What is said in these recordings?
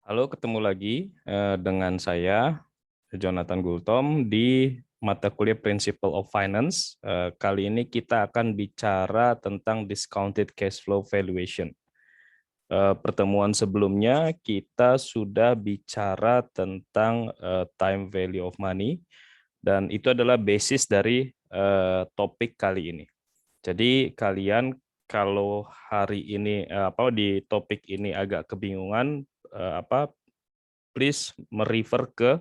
Halo, ketemu lagi dengan saya, Jonathan Gultom, di mata kuliah Principle of Finance. Kali ini kita akan bicara tentang discounted cash flow valuation. Pertemuan sebelumnya kita sudah bicara tentang time value of money, dan itu adalah basis dari topik kali ini. Jadi kalian kalau hari ini di topik ini agak kebingungan, please merefer ke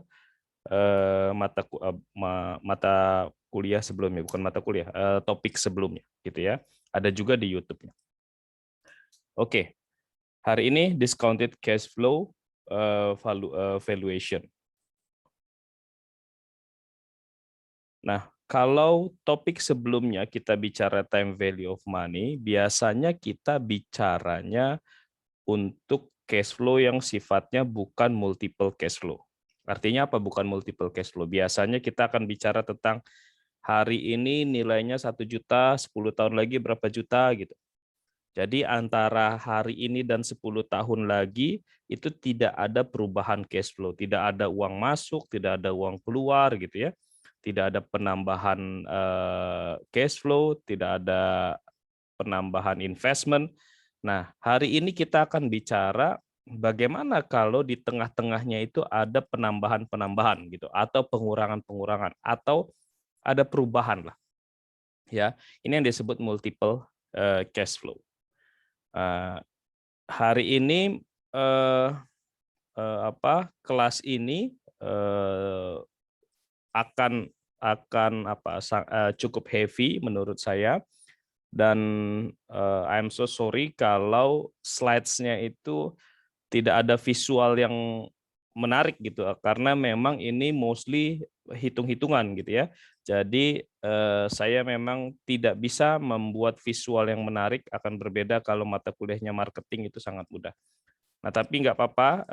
mata kuliah sebelumnya, bukan mata kuliah, topik sebelumnya, gitu ya. Ada juga di YouTube-nya. Oke, hari ini discounted cash flow valuation. Nah, kalau topik sebelumnya kita bicara time value of money, biasanya kita bicaranya untuk cash flow yang sifatnya bukan multiple cash flow. Artinya apa bukan multiple cash flow? Biasanya kita akan bicara tentang hari ini nilainya 1 juta, 10 tahun lagi berapa juta gitu. Jadi antara hari ini dan 10 tahun lagi itu tidak ada perubahan cash flow, tidak ada uang masuk, tidak ada uang keluar gitu ya. Tidak ada penambahan cash flow, tidak ada penambahan investment. Nah, hari ini kita akan bicara bagaimana kalau di tengah-tengahnya itu ada penambahan-penambahan gitu atau pengurangan-pengurangan atau ada perubahan lah. Ya, ini yang disebut multiple cash flow. Hari ini kelas ini akan cukup heavy menurut saya, dan I'm so sorry kalau slides-nya itu tidak ada visual yang menarik gitu, karena memang ini mostly hitung-hitungan gitu ya. Jadi saya memang tidak bisa membuat visual yang menarik, akan berbeda kalau mata kuliahnya marketing, itu sangat mudah. Nah, tapi nggak apa-apa,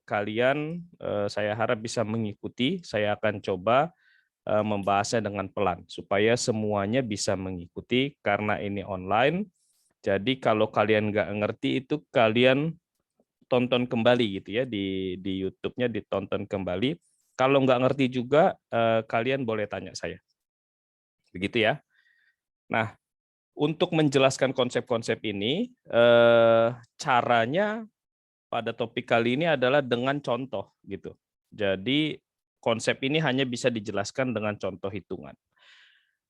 kalian saya harap bisa mengikuti. Saya akan coba membahasnya dengan pelan supaya semuanya bisa mengikuti karena ini online. Jadi kalau kalian nggak ngerti itu kalian tonton kembali gitu ya di YouTube-nya, ditonton kembali. Kalau nggak ngerti juga kalian boleh tanya saya. Begitu ya. Nah, untuk menjelaskan konsep-konsep ini, caranya pada topik kali ini adalah dengan contoh gitu. Jadi konsep ini hanya bisa dijelaskan dengan contoh hitungan.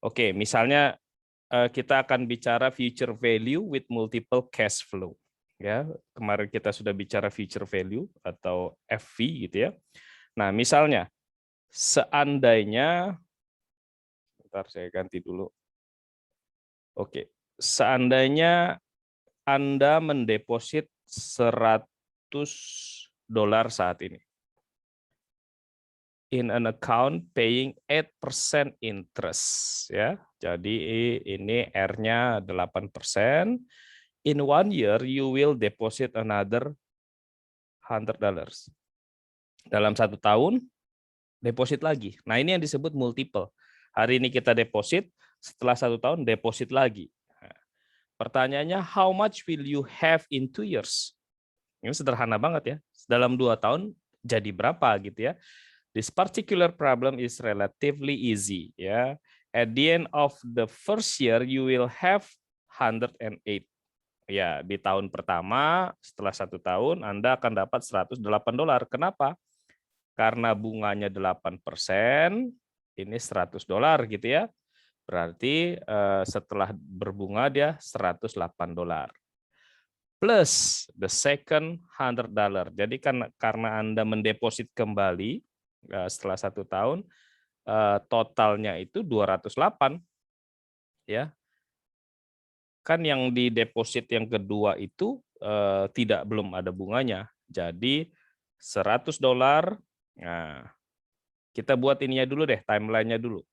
Oke, misalnya kita akan bicara future value with multiple cash flow. Ya, kemarin kita sudah bicara future value atau FV gitu ya. Nah, misalnya seandainya, bentar saya ganti dulu. Oke, seandainya Anda mendeposit $100 saat ini in an account paying 8% interest ya. Jadi ini R-nya 8%. In 1 year you will deposit another $100. Dalam 1 tahun deposit lagi. Nah, ini yang disebut multiple. Hari ini kita deposit, setelah 1 tahun deposit lagi. Nah, pertanyaannya, how much will you have in 2 years? Ini sederhana banget ya. Dalam 2 tahun jadi berapa gitu ya. This particular problem is relatively easy ya. At the end of the first year you will have 108. Ya, di tahun pertama setelah 1 tahun Anda akan dapat $108. Kenapa? Karena bunganya 8%, ini $100 gitu ya. Berarti setelah berbunga dia $108. Plus the second $100. Jadi karena Anda mendeposit kembali setelah 1 tahun, totalnya itu 208 ya. Kan yang di deposit yang kedua itu belum ada bunganya. Jadi $100. Nah, kita buat ininya dulu deh, timeline-nya dulu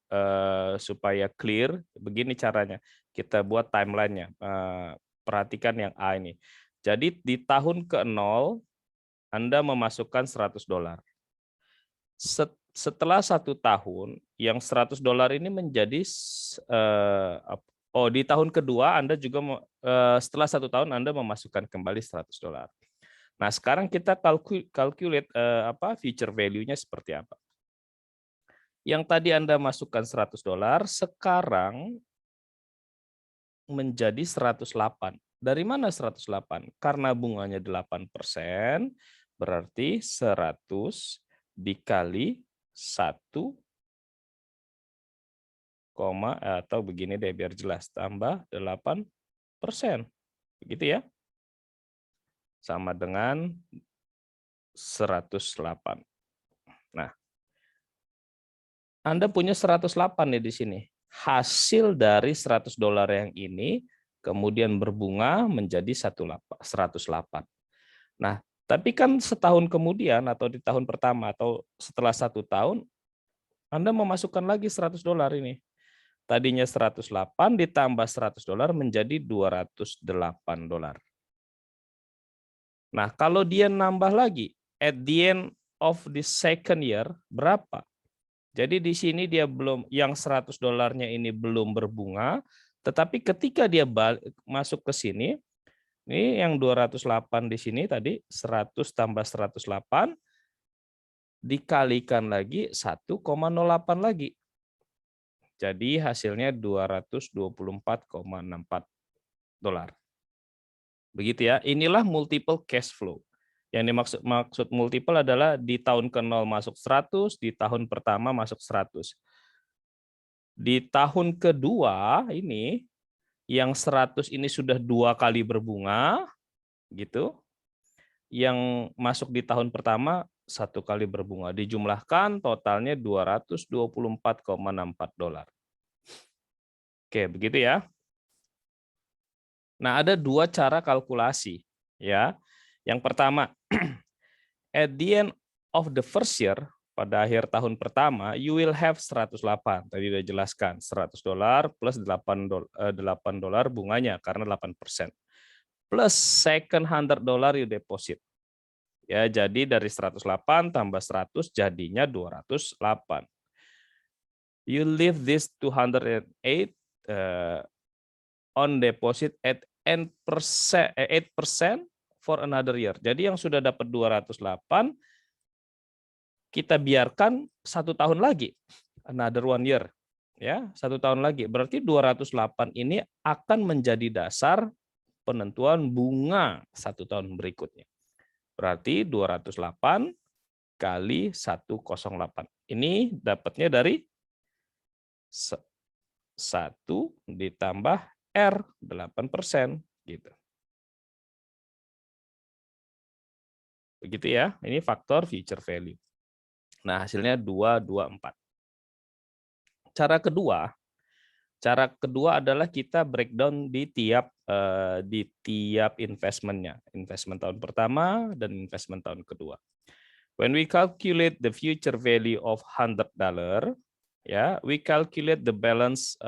supaya clear. Begini caranya. Kita buat timeline-nya. Perhatikan yang A ini. Jadi di tahun ke-0 Anda memasukkan $100. Setelah 1 tahun, yang $100 ini menjadi di tahun kedua Anda juga setelah 1 tahun Anda memasukkan kembali $100. Nah, sekarang kita calculate future value-nya seperti apa. Yang tadi Anda masukkan $100, sekarang menjadi 108. Dari mana 108? Karena bunganya 8%, berarti 100 dikali 1, atau begini deh biar jelas, tambah 8%. Begitu ya? Sama dengan 108. Nah, Anda punya 108 nih di sini. Hasil dari $100 yang ini kemudian berbunga menjadi 108. Nah, tapi kan setahun kemudian atau di tahun pertama atau setelah 1 tahun, Anda memasukkan lagi $100 ini. Tadinya 108 ditambah $100 menjadi $208. Nah, kalau dia nambah lagi, at the end of the second year, berapa? Jadi di sini dia belum, yang $100-nya ini belum berbunga, tetapi ketika dia masuk ke sini, ini yang 208 di sini tadi, 100 tambah 108, dikalikan lagi 1,08 lagi. Jadi hasilnya $224,64. Begitu ya. Inilah multiple cash flow. Yang dimaksud multiple adalah di tahun ke-0 masuk 100, di tahun pertama masuk 100. Di tahun kedua ini yang 100 ini sudah 2 kali berbunga gitu. Yang masuk di tahun pertama 1 kali berbunga. Dijumlahkan totalnya $224,64. Oke, begitu ya. Nah, ada 2 cara kalkulasi ya. Yang pertama, at the end of the first year, pada akhir tahun pertama, you will have 108. Tadi udah jelaskan, $100 plus $8 bunganya karena 8%. Plus second $100 you deposit. Ya, jadi dari 108 tambah 100 jadinya 208. You leave this 208 on deposit at 8% for another year. Jadi yang sudah dapat 208 kita biarkan 1 tahun lagi, another 1 year. Ya, 1 tahun lagi. Berarti 208 ini akan menjadi dasar penentuan bunga 1 tahun berikutnya. Berarti 208 kali 108. Ini dapatnya dari 1 ditambah R 8% gitu. Begitu ya. Ini faktor future value. Nah, hasilnya 224. Cara kedua adalah kita breakdown di tiap investmentnya. Investment tahun pertama dan investment tahun kedua. When we calculate the future value of $100, ya, we calculate the balance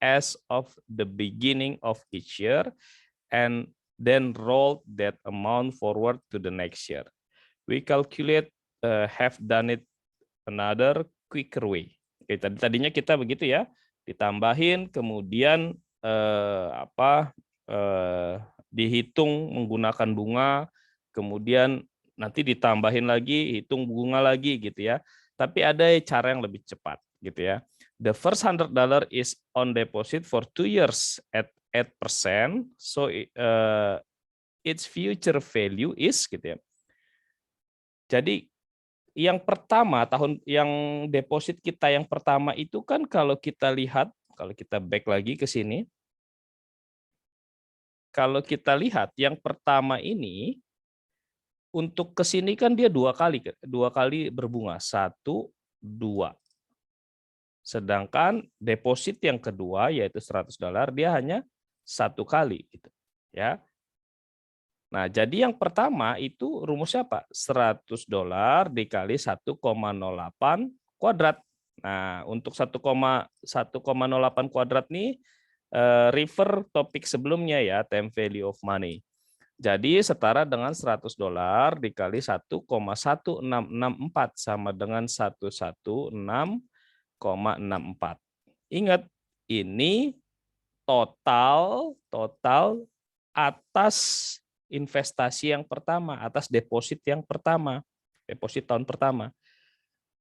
as of the beginning of each year and then roll that amount forward to the next year. We calculate have done it another quicker way. Oke, tadinya kita begitu ya, ditambahin kemudian dihitung menggunakan bunga, kemudian nanti ditambahin lagi, hitung bunga lagi gitu ya. Tapi ada cara yang lebih cepat gitu ya. The first $100 is on deposit for 2 years at 8%. So its future value is gitu ya. Jadi yang pertama yang deposit kita yang pertama itu kan kalau kita lihat, kalau kita back lagi ke sini, kalau kita lihat yang pertama ini untuk ke sini kan dia 2 kali berbunga, 1, 2. Sedangkan deposit yang kedua yaitu $100 dia hanya 1 kali gitu ya. Nah, jadi yang pertama itu rumusnya apa? $100 dikali 1,08 kuadrat. Nah, untuk 1,08 kuadrat nih refer topik sebelumnya ya, time value of money. Jadi setara dengan $100 dikali 1,1664 sama dengan 116,64. Ingat, ini total atas investasi yang pertama, atas deposit yang pertama, deposit tahun pertama.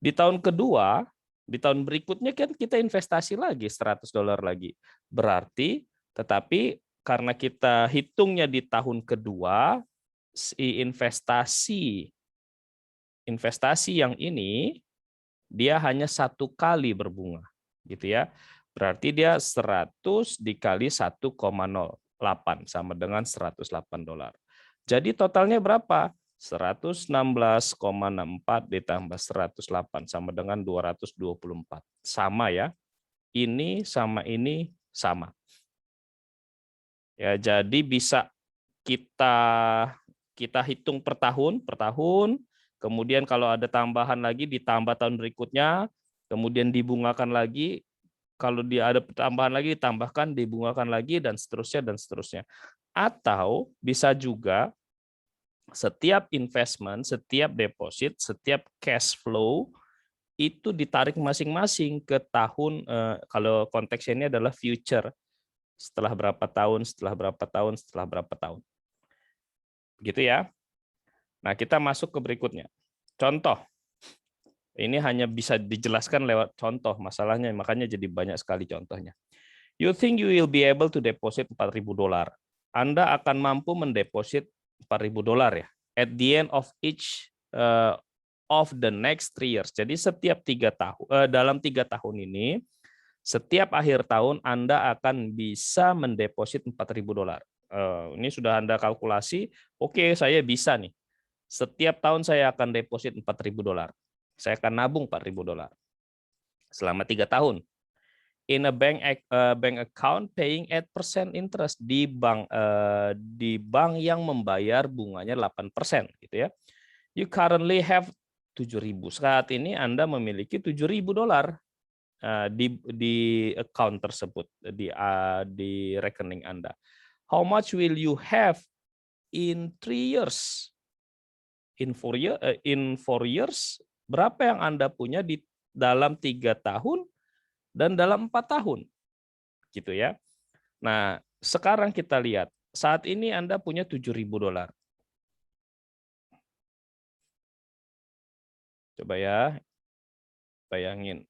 Di tahun kedua, di tahun berikutnya kan kita investasi lagi $100 lagi. Berarti, tetapi karena kita hitungnya di tahun kedua, si investasi yang ini dia hanya 1 kali berbunga, gitu ya. Berarti dia 100 dikali 1,08 sama dengan $108. Jadi totalnya berapa? 116,64 ditambah 108 sama dengan 224. Sama ya. Ini sama ini sama. Ya, jadi bisa kita hitung per tahun, kemudian kalau ada tambahan lagi ditambah tahun berikutnya, kemudian dibungakan lagi, kalau dia ada tambahan lagi ditambahkan, dibungakan lagi, dan seterusnya dan seterusnya. Atau bisa juga setiap investment, setiap deposit, setiap cash flow itu ditarik masing-masing ke tahun, kalau konteksnya ini adalah future, setelah berapa tahun, setelah berapa tahun, setelah berapa tahun. Gitu ya. Nah, kita masuk ke berikutnya. Contoh. Ini hanya bisa dijelaskan lewat contoh masalahnya, makanya jadi banyak sekali contohnya. You think you will be able to deposit $4.000. Anda akan mampu mendeposit $4.000 ya. At the end of each of the next 3 years. Jadi setiap 3 tahun, dalam 3 tahun ini, setiap akhir tahun Anda akan bisa mendeposit $4.000. Ini sudah Anda kalkulasi, oke, saya bisa nih. Setiap tahun saya akan deposit $4.000. Saya akan nabung $4.000 selama 3 tahun. In a bank account paying 8% interest, di bank yang membayar bunganya 8%, gitu ya. You currently have 7.000. Saat ini Anda memiliki $7.000 di account tersebut, di rekening Anda. How much will you have in 3 years? In 4 years, berapa yang Anda punya di dalam 3 tahun dan dalam 4 tahun, gitu ya. Nah, sekarang kita lihat, saat ini Anda punya $7.000. Coba ya, bayangin.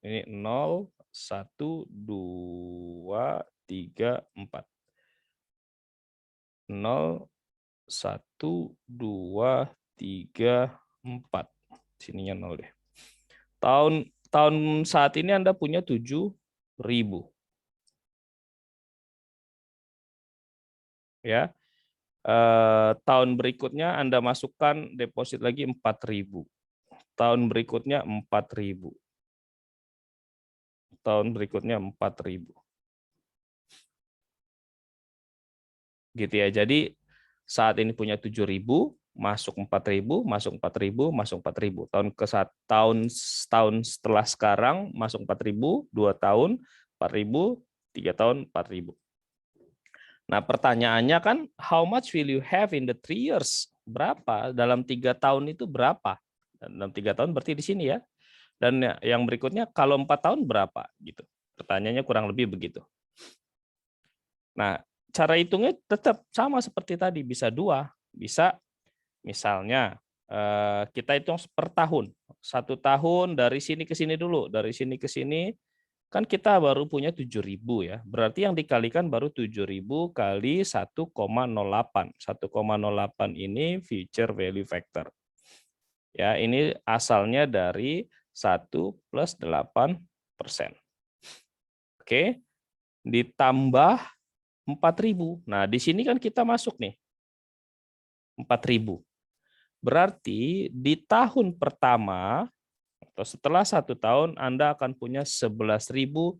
Ini 0, 1, 2, 3, 4. 0, 1, 2, 3, 4. Sininya 0 deh. Tahun saat ini Anda punya 7.000. Ya. Tahun berikutnya Anda masukkan deposit lagi 4.000. Tahun berikutnya 4.000. Tahun berikutnya 4.000. Gitu ya. Jadi saat ini punya 7.000, masuk 4.000, masuk 4.000, masuk 4.000. Tahun setelah sekarang masuk 4.000, 2 tahun 4.000, 3 tahun 4.000. Nah, pertanyaannya kan, how much will you have in the 3 years? Berapa? Dalam 3 tahun itu berapa? Dalam 3 tahun berarti di sini ya. Dan yang berikutnya, kalau 4 tahun berapa? Gitu. Pertanyaannya kurang lebih begitu. Nah, cara hitungnya tetap sama seperti tadi. Bisa 2. Bisa misalnya, kita hitung per tahun. 1 tahun dari sini ke sini dulu. Dari sini ke sini, kan kita baru punya 7.000 ya. Berarti yang dikalikan baru 7.000 kali 1,08. 1,08 ini future value factor. Ya, ini asalnya dari 1 plus 8%. Oke. Ditambah 4.000. Nah, di sini kan kita masuk nih. 4.000. Berarti di tahun pertama atau setelah 1 tahun Anda akan punya $11.560.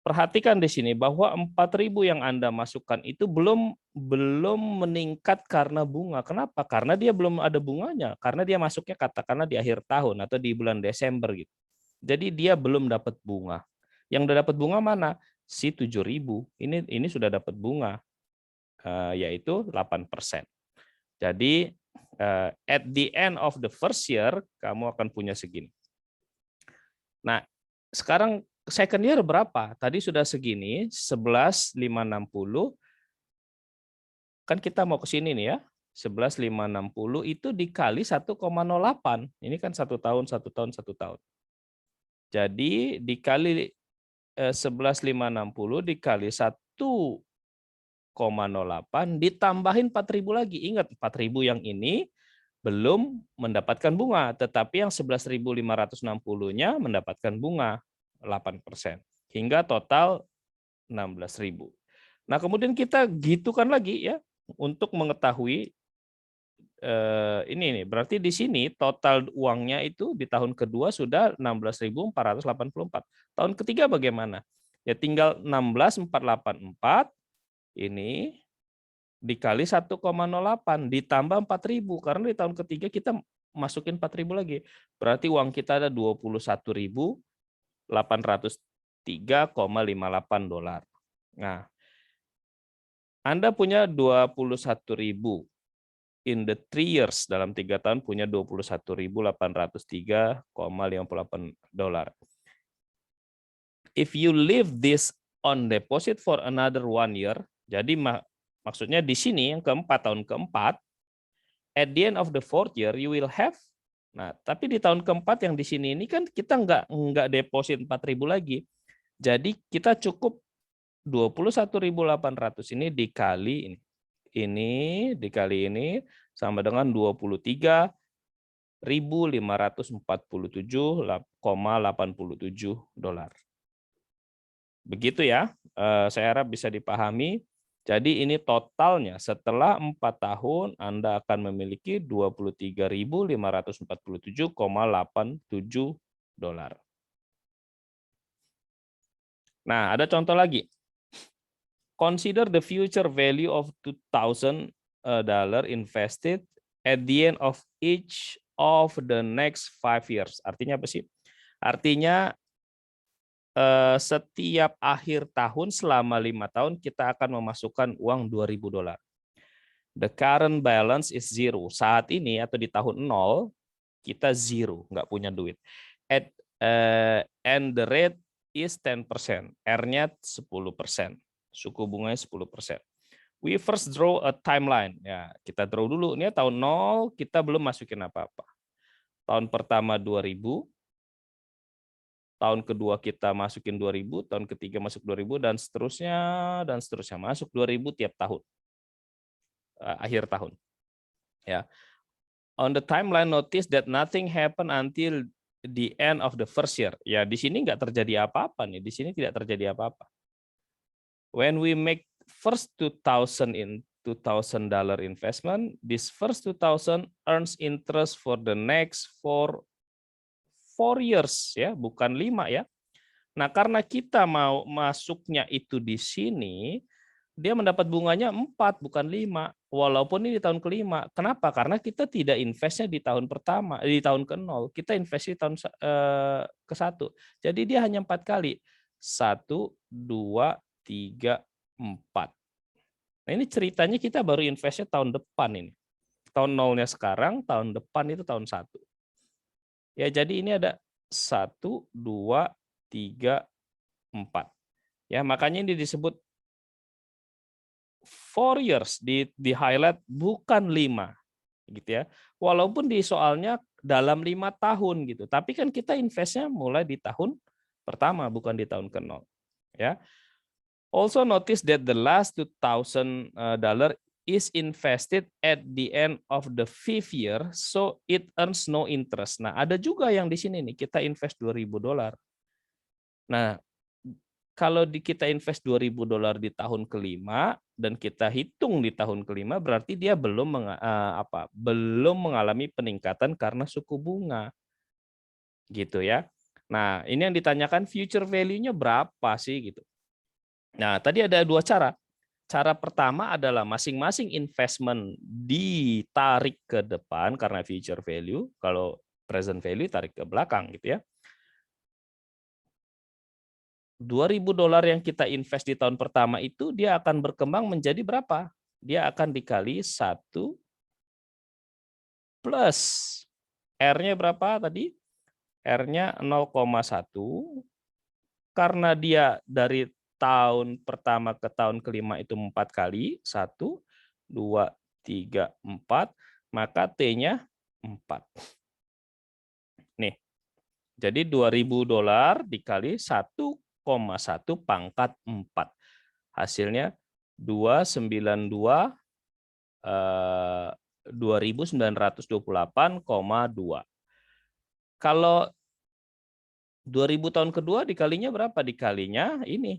Perhatikan di sini bahwa 4.000 yang Anda masukkan itu belum meningkat karena bunga. Kenapa? Karena dia belum ada bunganya. Karena dia masuknya katakanlah di akhir tahun atau di bulan Desember gitu. Jadi dia belum dapat bunga. Yang udah dapat bunga mana? Si 7.000. Ini sudah dapat bunga, yaitu 8%. Jadi at the end of the first year kamu akan punya segini. Nah, sekarang second year berapa? Tadi sudah segini, 11.560. Kan kita mau ke sini nih ya. 11.560 itu dikali 1,08. Ini kan 1 tahun, 1 tahun, 1 tahun. Jadi dikali 11.560 dikali 1,08 ditambahin 4.000 lagi. Ingat 4.000 yang ini belum mendapatkan bunga, tetapi yang 11.560-nya mendapatkan bunga 8%. Hingga total 16.000. Nah, kemudian kita gitukan lagi ya untuk mengetahui ini nih, berarti di sini total uangnya itu di tahun kedua sudah 16.484. Tahun ketiga bagaimana? Ya tinggal 16.484 ini dikali 1,08 ditambah 4.000 karena di tahun ketiga kita masukin 4.000 lagi. Berarti uang kita ada 21.803,58 dolar. Nah, Anda punya 21.000 in the 3 years, dalam 3 tahun punya 21.803,58 dolar. If you leave this on deposit for another 1 year, jadi maksudnya di sini yang keempat, tahun keempat, at the end of the 4th year you will have. Nah, tapi di tahun keempat yang di sini ini kan kita nggak deposit 4.000 lagi. Jadi kita cukup 21.800 ini dikali ini dikali ini sama dengan 23.547,87 dolar. Begitu ya, saya harap bisa dipahami. Jadi ini totalnya setelah 4 tahun Anda akan memiliki 23.547,87 dolar. Nah, ada contoh lagi. Consider the future value of $2,000 invested at the end of each of the next 5 years. Artinya apa sih? Artinya setiap akhir tahun selama 5 tahun kita akan memasukkan uang 2.000 dolar. The current balance is 0. Saat ini atau di tahun 0 kita 0, nggak punya duit. And the rate is 10%. R-nya 10%. Suku bunganya 10%. We first draw a timeline. Ya, kita draw dulu. Ini tahun 0 kita belum masukin apa-apa. Tahun pertama 2.000. Tahun kedua kita masukin 2.000, tahun ketiga masuk 2.000 dan seterusnya masuk 2.000 tiap tahun. Akhir tahun. Ya. On the timeline notice that nothing happen until the end of the first year. Ya, di sini nggak terjadi apa-apa nih. Di sini tidak terjadi apa-apa. When we make first $2,000 investment, this first 2,000 earns interest for the next 4 years ya, bukan 5 ya. Nah, karena kita mau masuknya itu di sini, dia mendapat bunganya 4 bukan 5, walaupun ini di tahun kelima. Kenapa? Karena kita tidak investnya di tahun pertama, di tahun ke-0, kita invest di tahun ke-1. Jadi dia hanya 4 kali. 1, 2, 3, 4. Nah, ini ceritanya kita baru investnya tahun depan ini. Tahun 0-nya sekarang, tahun depan itu tahun 1. Ya, jadi ini ada 1, 2, 3, 4. Ya, makanya ini disebut 4 years, di highlight bukan 5 gitu ya. Walaupun di soalnya dalam 5 tahun gitu. Tapi kan kita investnya mulai di tahun pertama bukan di tahun ke-0 ya. Also notice that the last $2,000 is invested at the end of the 5th year, so it earns no interest. Nah, ada juga yang di sini nih, kita invest 2.000 dolar. Nah, kalau kita invest 2.000 dolar di tahun kelima dan kita hitung di tahun kelima, berarti dia belum mengalami peningkatan karena suku bunga, gitu ya. Nah, ini yang ditanyakan future value-nya berapa sih gitu. Nah, tadi ada 2 cara. Cara pertama adalah masing-masing investment ditarik ke depan karena future value, kalau present value tarik ke belakang gitu ya. 2.000 dolar yang kita invest di tahun pertama itu dia akan berkembang menjadi berapa? Dia akan dikali 1 plus R-nya berapa tadi? R-nya 0,1 karena dia dari tahun pertama ke tahun kelima itu 4 kali, 1, 2, 3, 4, maka T-nya 4. Nih, jadi $2.000 dikali 1,1 pangkat 4. Hasilnya 292 2.928,2. Kalau 2000 tahun kedua dikalinya berapa? Dikalinya ini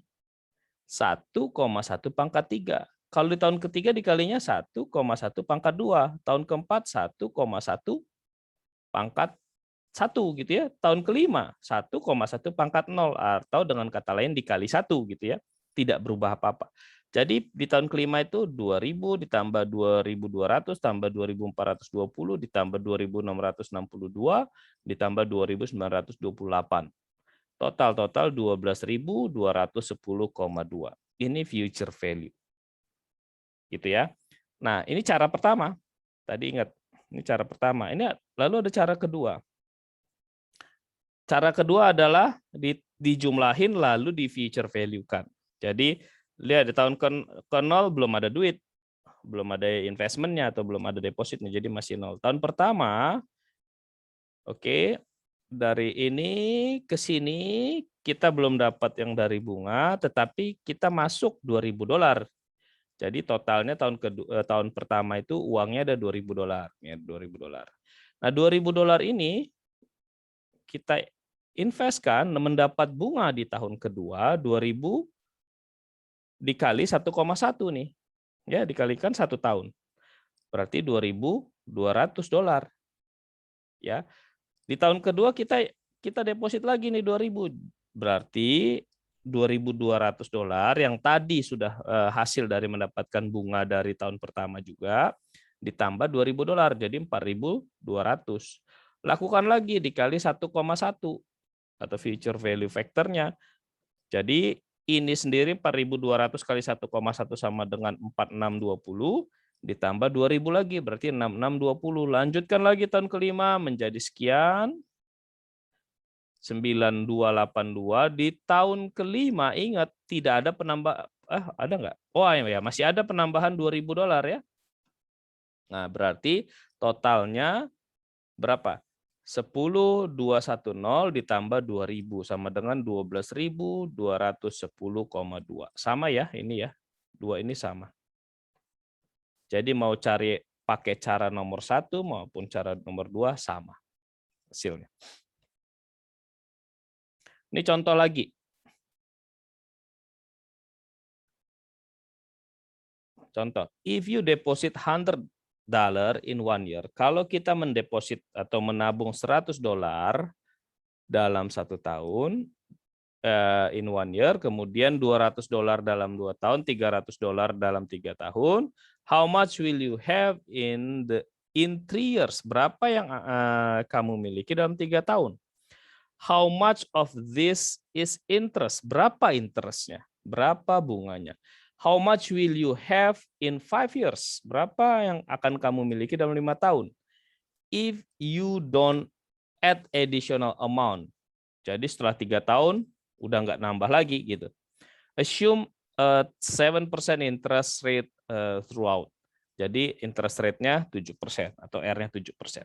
1,1 pangkat 3. Kalau di tahun ketiga dikalinya 1,1 pangkat 2. Tahun keempat 1,1 pangkat 1 gitu ya. Tahun kelima 1,1 pangkat 0 atau dengan kata lain dikali 1 gitu ya. Tidak berubah apa-apa. Jadi di tahun kelima itu 2000 ditambah 2200 tambah 2420 ditambah 2662 ditambah 2928. Total 12.210,2. Ini future value. Gitu ya. Nah, ini cara pertama. Tadi ingat, ini cara pertama. Ini lalu ada cara kedua. Cara kedua adalah dijumlahin lalu di future value kan. Jadi lihat di tahun ke 0 belum ada duit, belum ada investmentnya atau belum ada depositnya, jadi masih 0. Tahun pertama, oke, dari ini ke sini kita belum dapat yang dari bunga, tetapi kita masuk $2.000. Jadi totalnya tahun pertama itu uangnya ada $2.000, ya $2.000. Nah $2.000 ini kita investkan mendapat bunga di tahun kedua 2.000 dikali 1,1 nih. Ya, dikalikan 1 tahun. Berarti $2.200. Ya. Di tahun kedua kita deposit lagi nih 2.000. Berarti $2.200 yang tadi sudah hasil dari mendapatkan bunga dari tahun pertama juga ditambah $2.000 jadi 4.200. Lakukan lagi dikali 1,1 atau future value factor-nya. Jadi ini sendiri 4.200 kali 1,1 sama dengan 4.620 ditambah 2.000 lagi berarti 6.620. Lanjutkan lagi tahun kelima menjadi sekian 9.282. Di tahun kelima ingat tidak ada penambah ada nggak? Oh ya masih ada penambahan $2.000 ya. Nah, berarti totalnya berapa? 10.210 ditambah 2.000 sama dengan 12.210,2. Sama ya ini ya. Dua ini sama. Jadi mau cari pakai cara nomor 1 maupun cara nomor 2 sama hasilnya. Ini contoh lagi. Contoh, if you deposit $100 in 1 year, kalau kita mendeposit atau menabung $100 dalam 1 tahun, in 1 year, kemudian $200 dalam 2 tahun, $300 dalam 3 tahun, how much will you have in 3 years? Berapa yang kamu miliki dalam 3 tahun? How much of this is interest? Berapa interestnya? Berapa bunganya? How much will you have in 5 years? Berapa yang akan kamu miliki dalam 5 tahun? If you don't add additional amount. Jadi setelah 3 tahun udah nggak nambah lagi gitu. Assume 7% interest rate throughout. Jadi interest rate-nya 7% atau R-nya 7%.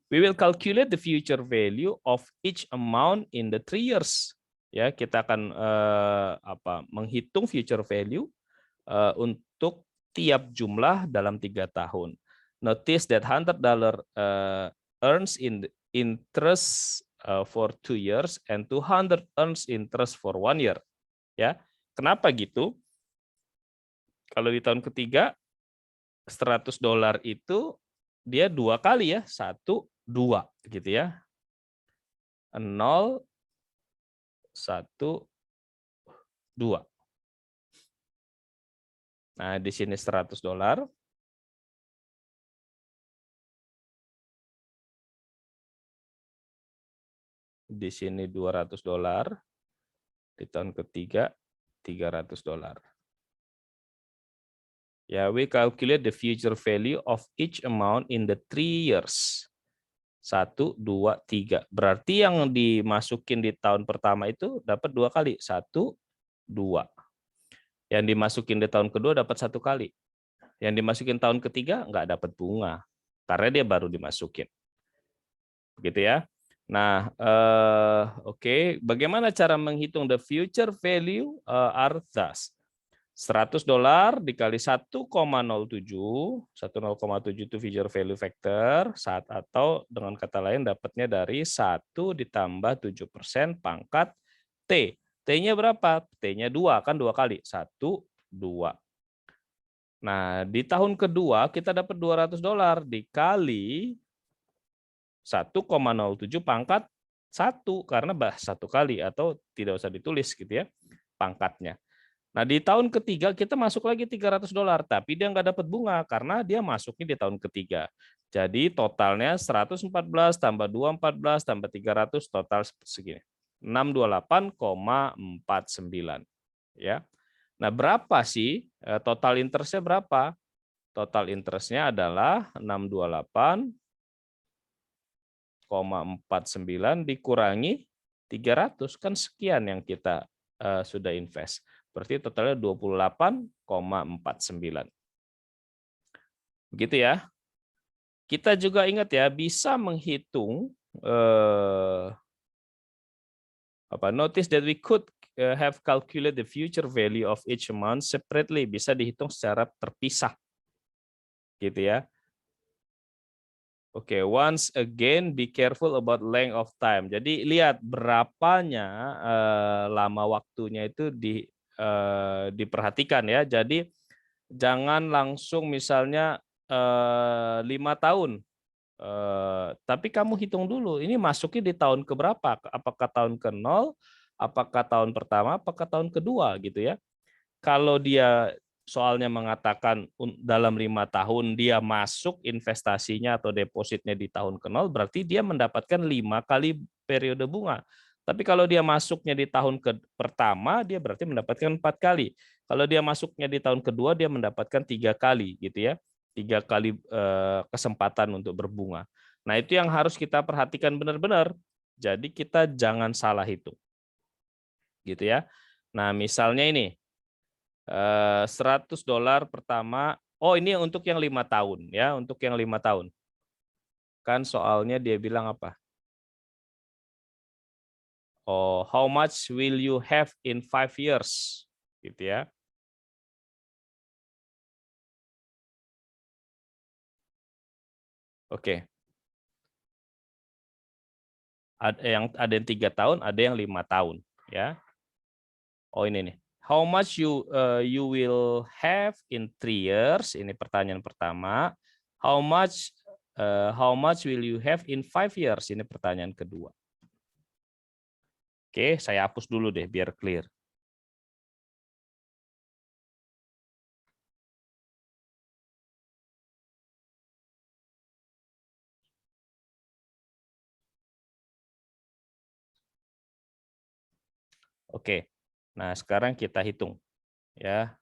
We will calculate the future value of each amount in the 3 years. Ya, kita akan menghitung future value untuk tiap jumlah dalam 3 tahun. Notice that $100 earns in interest for 2 years and 200 earns interest for 1 year. Ya, kenapa gitu? Kalau di tahun ketiga $100 itu dia 2 kali ya, 1, 2 gitu ya. 0, 1, 2. Nah, di sini $100. Di sini $200. Di tahun ketiga $300. Ya, we calculate the future value of each amount in the 3 years. 1, 2, 3. Berarti yang dimasukin di tahun pertama itu dapat 2 kali. 1, 2. Yang dimasukin di tahun kedua dapat 1 kali. Yang dimasukin tahun ketiga nggak dapat bunga. Karena dia baru dimasukin. Begitu ya. Nah, oke. Bagaimana cara menghitung the future value are thus. $100 dikali 1,07, 1,07 itu future value factor, atau dengan kata lain dapatnya dari 1 ditambah 7% pangkat T. T-nya berapa? T-nya 2, kan 2 kali. 1, 2. Nah, di tahun kedua kita dapat $200 dikali 1,07 pangkat 1, karena 1 kali, atau tidak usah ditulis gitu ya pangkatnya. Nah, di tahun ketiga kita masuk lagi $300, tapi dia nggak dapat bunga karena dia masuknya di tahun ketiga. Jadi totalnya 114 tambah 214 tambah 300 total segini. 628,49 ya. Nah, berapa sih total interestnya berapa? Total interestnya adalah 628,49 dikurangi 300, kan sekian yang kita sudah invest. Berarti totalnya 28,49. Begitu ya. Kita juga ingat ya, bisa menghitung notice that we could have calculated the future value of each amount separately, bisa dihitung secara terpisah. Gitu ya. Oke, once again be careful about length of time. Jadi lihat berapanya lama waktunya itu diperhatikan ya. Jadi jangan langsung misalnya 5 tahun. Tapi kamu hitung dulu, ini masuknya di tahun keberapa? Apakah tahun ke-0, apakah tahun pertama, apakah tahun kedua gitu ya. Kalau dia soalnya mengatakan dalam 5 tahun dia masuk investasinya atau depositnya di tahun ke-0, berarti dia mendapatkan 5 kali periode bunga. Tapi kalau dia masuknya di tahun pertama, dia berarti mendapatkan 4 kali. Kalau dia masuknya di tahun kedua, dia mendapatkan 3 kali, gitu ya. 3 kali kesempatan untuk berbunga. Nah, itu yang harus kita perhatikan benar-benar. Jadi kita jangan salah hitung. Gitu ya. Nah, misalnya ini $100 pertama. Oh, ini untuk yang 5 tahun ya, untuk yang 5 tahun. Kan soalnya dia bilang apa? Oh, how much will you have in 5 years? Gitu ya. Oke. Ada yang 3 tahun, ada yang 5 tahun ya. Oh, ini nih. How much you will have in 3 years? Ini pertanyaan pertama. How much will you have in 5 years? Ini pertanyaan kedua. Oke, saya hapus dulu deh biar clear. Oke. Nah, sekarang kita hitung ya.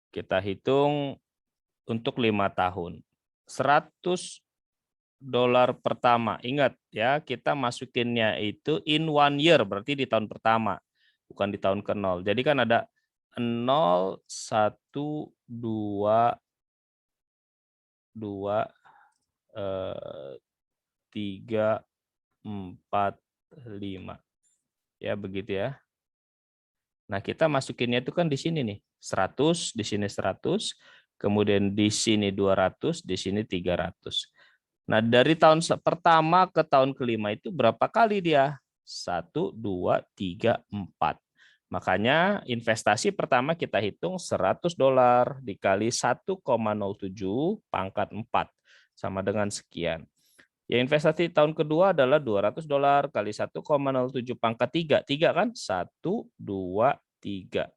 Kita hitung untuk 5 tahun. $100 pertama. Ingat ya, kita masukinnya itu in 1 year, berarti di tahun pertama, bukan di tahun ke-0. Jadi kan ada 0, 1, 2, 3, 4, 5. Ya, begitu ya. Nah, kita masukinnya itu kan di sini nih, 100, di sini 100, kemudian di sini 200, di sini 300. Nah, dari tahun pertama ke tahun kelima itu berapa kali dia? 1, 2, 3, 4. Makanya investasi pertama kita hitung $100 dikali 1,07 pangkat 4 sama dengan sekian. Ya, investasi tahun kedua adalah $200 kali 1,07 pangkat 3. 3 kan? 1, 2, 3.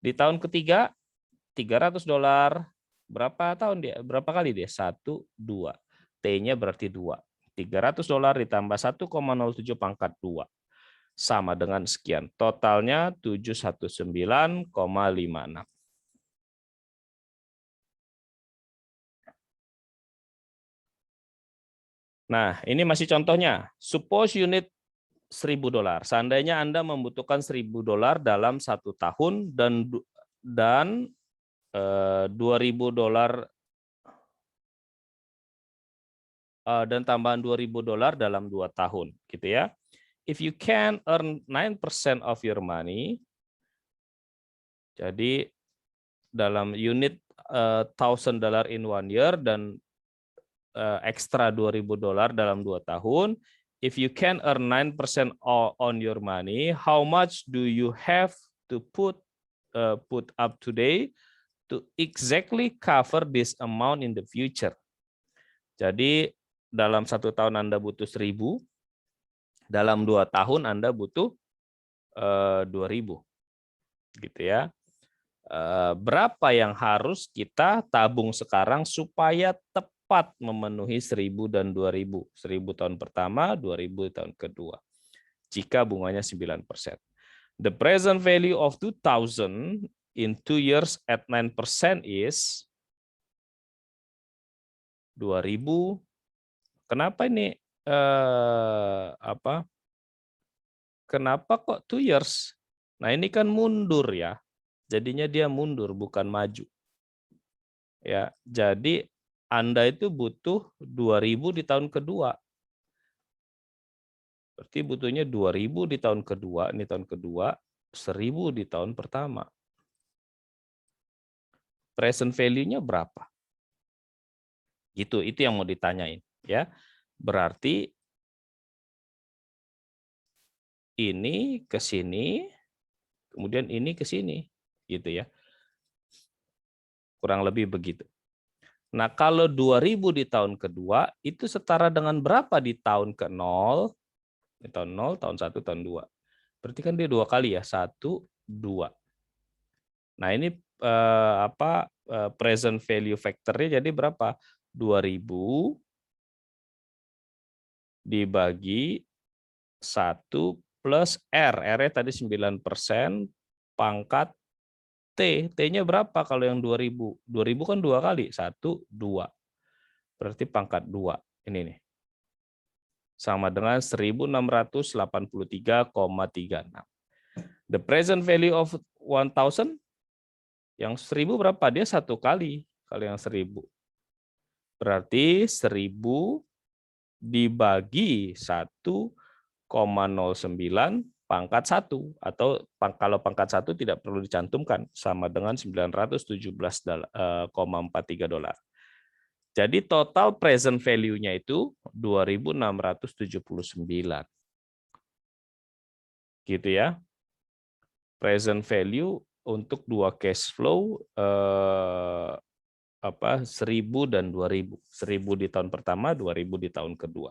Di tahun ketiga $300. Berapa tahun dia? Berapa kali dia? 1, 2. T-nya berarti 2. $300 ditambah 1,07 pangkat 2. Sama dengan sekian. Totalnya 719,56. Nah, ini masih contohnya. Suppose you need $1.000. Seandainya Anda membutuhkan $1.000 dalam 1 tahun dan $2.000 dan tambahan $2.000 dalam 2 tahun, gitu ya. If you can earn 9% of your money, jadi dalam unit $1,000 in 1 year dan ekstra $2.000 dalam 2 tahun. If you can earn 9% on your money, how much do you have to put up today to exactly cover this amount in the future? Jadi dalam 1 tahun Anda butuh 1.000, dalam 2 tahun Anda butuh 2.000, gitu ya. Berapa yang harus kita tabung sekarang supaya tepat memenuhi 1.000 dan 2.000. 1.000 tahun pertama, 2.000 tahun kedua. Jika bunganya 9%. The present value of 2,000 in 2 years at 9% is 2.000. Kenapa ini kenapa kok 2 years? Nah, ini kan mundur ya. Jadinya dia mundur bukan maju. Ya, jadi Anda itu butuh 2.000 di tahun kedua. Berarti butuhnya 2.000 di tahun kedua, ini tahun kedua, 1.000 di tahun pertama. Present value-nya berapa? Itu yang mau ditanyain, ya. Berarti ini ke sini, kemudian ini ke sini, gitu ya. Kurang lebih begitu. Nah, kalau 2.000 di tahun kedua, itu setara dengan berapa di tahun ke-0? Di tahun 0, tahun 1, tahun 2. Berarti kan dia 2 kali ya, 1, 2. Nah, ini present value factor-nya jadi berapa? 2.000 dibagi 1 plus R. R-nya tadi 9%, pangkat T. T-nya berapa kalau yang 2.000? 2.000 kan 2 kali. 1, 2. Berarti pangkat 2. Ini nih. Sama dengan 1.683,36. The present value of 1,000, yang 1.000 berapa? Dia 1 kali. Kalau yang 1.000. Berarti 1.000 dibagi 1,09 pangkat 1. Atau kalau pangkat 1 tidak perlu dicantumkan. Sama dengan $917,43. Jadi total present value-nya itu 2.679. Gitu ya. Present value untuk 2 cash flow 1.000 dan 2.000. 1.000 di tahun pertama, 2.000 di tahun kedua.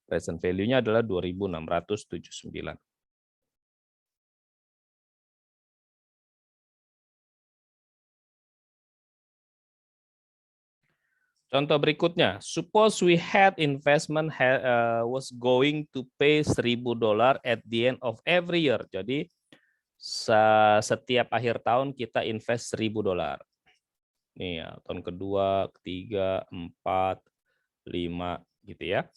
Present value-nya adalah 2.679. Contoh berikutnya, suppose we had investment was going to pay $1.000 at the end of every year. Jadi setiap akhir tahun kita invest $1.000. Nih ya, tahun kedua, ketiga, 4, 5 gitu ya.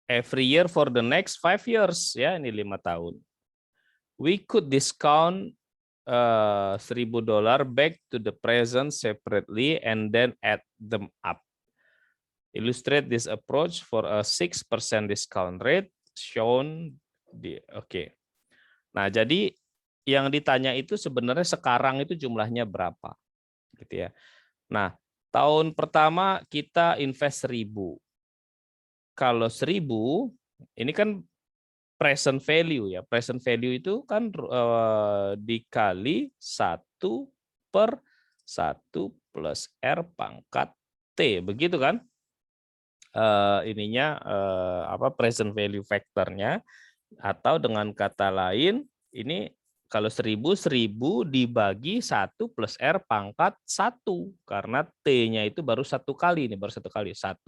Every year for the next 5 years ya, ini 5 tahun. We could discount $1.000 back to the present separately and then add them up. Illustrate this approach for a 6% discount rate shown di Oke. Nah, jadi yang ditanya itu sebenarnya sekarang itu jumlahnya berapa, gitu ya. Nah, tahun pertama kita invest 1.000. Kalau 1.000 ini kan present value ya. Present value itu kan dikali 1 per 1 plus R pangkat T. Begitu kan? Present value factor-nya, atau dengan kata lain ini kalau 1.000 dibagi 1 plus R pangkat 1 karena T-nya itu baru 1 kali, ini baru 1 kali 1.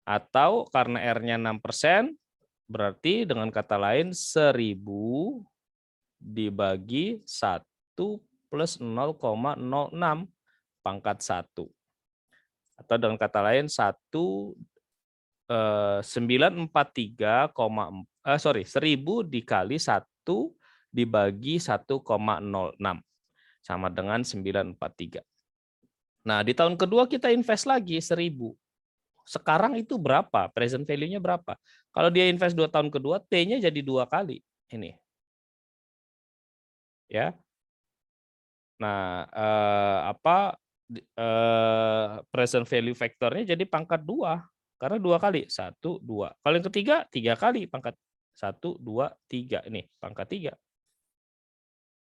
Atau karena R-nya 6%, berarti dengan kata lain 1.000 dibagi 1 plus 0,06. pangkat 1. Atau dengan kata lain 1000 dikali 1 dibagi 1,06 sama dengan 943. Nah, di tahun kedua kita invest lagi 1000. Sekarang itu berapa? Present value-nya berapa? Kalau dia invest 2 tahun kedua, T-nya jadi 2 kali. Ini. Ya. Nah, present value factor-nya jadi pangkat 2. Karena 2 kali. 1, 2. Kalau yang ketiga, 3 kali pangkat 1, 2, 3. Ini pangkat 3.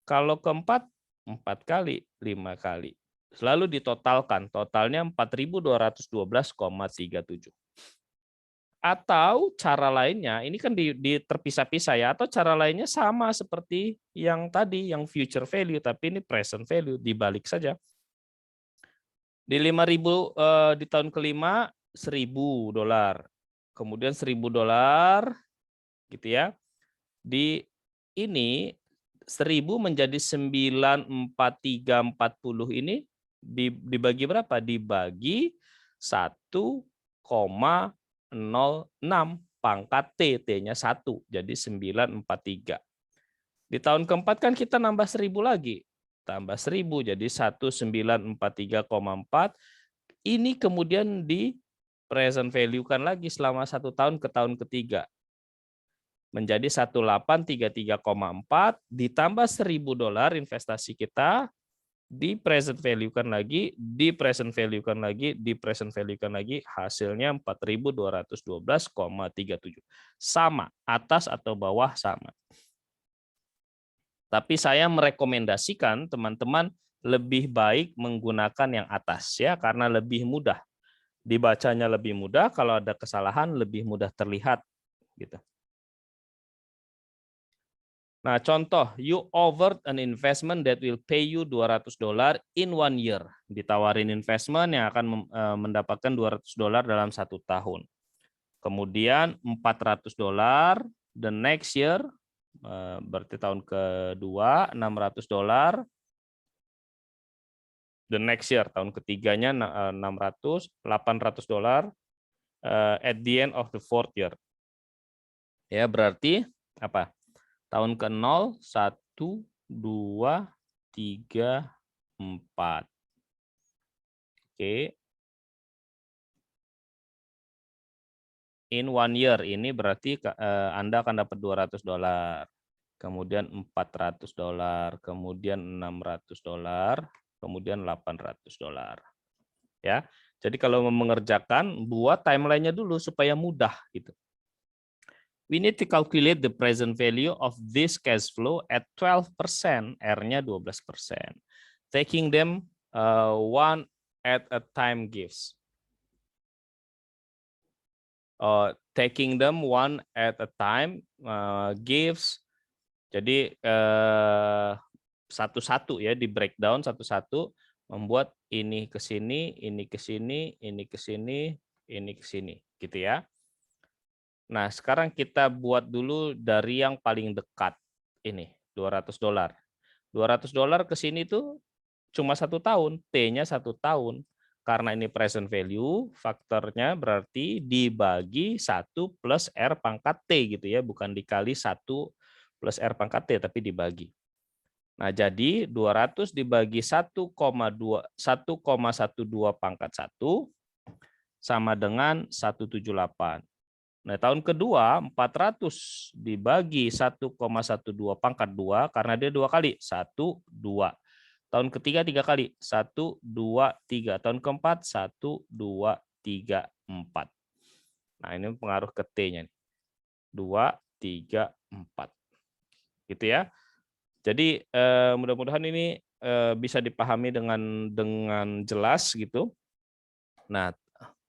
Kalau keempat, 4 kali, 5 kali. Selalu ditotalkan. Totalnya 4.212,37. Atau cara lainnya, ini kan di terpisah-pisah ya, atau cara lainnya sama seperti yang tadi, yang future value, tapi ini present value, dibalik saja. Di 5.000 di tahun kelima $1.000, kemudian $1.000, gitu ya. Di ini 1.000 menjadi 94340 ini dibagi berapa? Dibagi 1,06 pangkat T, T-nya 1, jadi 943. Di tahun keempat kan kita nambah 1.000 lagi. Tambah 1.000 jadi 1943,4. Ini kemudian di present value-kan lagi selama 1 tahun ke tahun ketiga. Menjadi 1833,4 ditambah $1.000 investasi kita, di present value-kan lagi, di present value-kan lagi, di present value-kan lagi, hasilnya 4.212,37. Sama, atas atau bawah sama. Tapi saya merekomendasikan teman-teman lebih baik menggunakan yang atas ya, karena lebih mudah. Dibacanya lebih mudah, kalau ada kesalahan lebih mudah terlihat gitu. Nah, contoh, you offered an investment that will pay you $200 in 1 year. Ditawarin investment yang akan mendapatkan $200 dalam 1 tahun. Kemudian $400 the next year, berarti tahun kedua, $600. The next year, tahun ketiganya $600, $800 at the end of the 4th year. Ya, berarti apa? Tahun ke-0, 1, 2, 3, 4. Oke. In 1 year, ini berarti Anda akan dapat $200. Kemudian $400, kemudian $600, kemudian $800. Ya. Jadi kalau mau mengerjakan, buat timeline-nya dulu supaya mudah gitu. We need to calculate the present value of this cash flow at 12%, R-nya 12%. Taking them one at a time gives. Taking them one at a time gives. Jadi satu-satu ya, di breakdown satu-satu, membuat ini ke sini, ini ke sini, ini ke sini, ini ke sini, gitu ya. Nah, sekarang kita buat dulu dari yang paling dekat. Ini, $200. $200 ke sini tuh cuma 1 tahun, T-nya 1 tahun. Karena ini present value, faktornya berarti dibagi 1 plus R pangkat T gitu ya, bukan dikali 1 plus R pangkat T, tapi dibagi. Nah, jadi 200 dibagi 1,12 pangkat 1 sama dengan 178. Nah, tahun kedua 400 dibagi 1,12 pangkat 2 karena dia 2 kali, 1, 2. Tahun ketiga 3 kali, 1, 2, 3. Tahun keempat 1, 2, 3, 4. Nah, ini pengaruh ke T-nya nih. 2, 3, 4. Gitu ya. Jadi mudah-mudahan ini bisa dipahami dengan jelas gitu. Nah,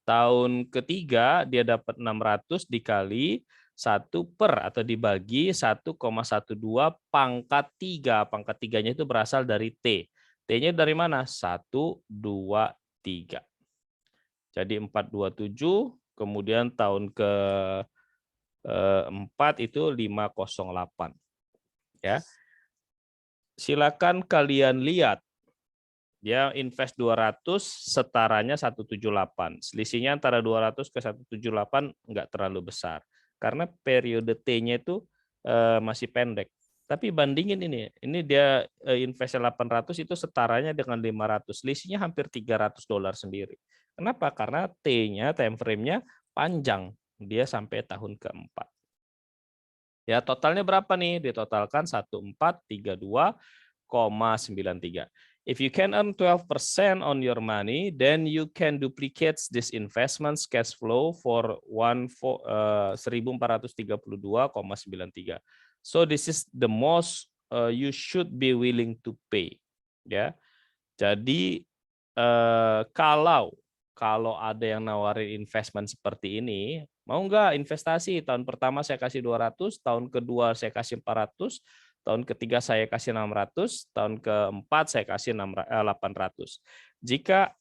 tahun ketiga dia dapat 600 dikali 1 per atau dibagi 1,12 pangkat 3. Pangkat 3-nya itu berasal dari T. T-nya dari mana? 1, 2, 3. Jadi 427, kemudian tahun ke-4 itu 508. Ya. Silakan kalian lihat Dia invest 200, setaranya 178. Selisihnya antara 200 ke 178 nggak terlalu besar. Karena periode T-nya itu masih pendek. Tapi bandingin ini dia invest 800 itu setaranya dengan 500. Selisihnya hampir $300 sendiri. Kenapa? Karena T-nya, time frame-nya panjang. Dia sampai tahun keempat. Ya, totalnya berapa nih? Ditotalkan 1432,93. If you can earn 12% on your money, then you can duplicate this investment's cash flow for 1432,93. So this is the most you should be willing to pay. Ya, jadi kalau ada yang nawarin investment seperti ini, mau nggak investasi? Tahun pertama saya kasih 200, tahun kedua saya kasih 400. Tahun ketiga saya kasih 600, tahun keempat saya kasih 800. Jika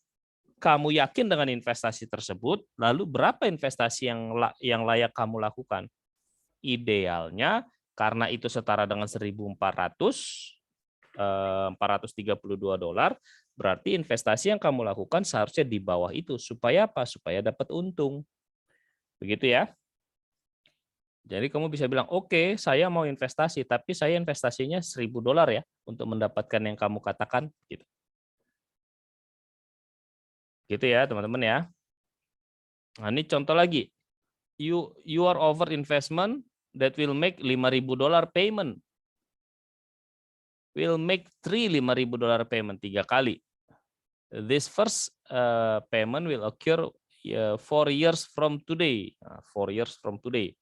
kamu yakin dengan investasi tersebut, lalu berapa investasi yang layak kamu lakukan? Idealnya karena itu setara dengan 1.432 dolar, berarti investasi yang kamu lakukan seharusnya di bawah itu. Supaya apa? Supaya dapat untung. Begitu ya. Jadi kamu bisa bilang, oke, saya mau investasi, tapi saya investasinya $1.000 ya untuk mendapatkan yang kamu katakan. Gitu ya, teman-teman ya. Nah, ini contoh lagi. You are over investment that will make $5.000 payment. Will make $5.000 payment 3 kali. This first payment will occur 4 years from today. 4 years from today.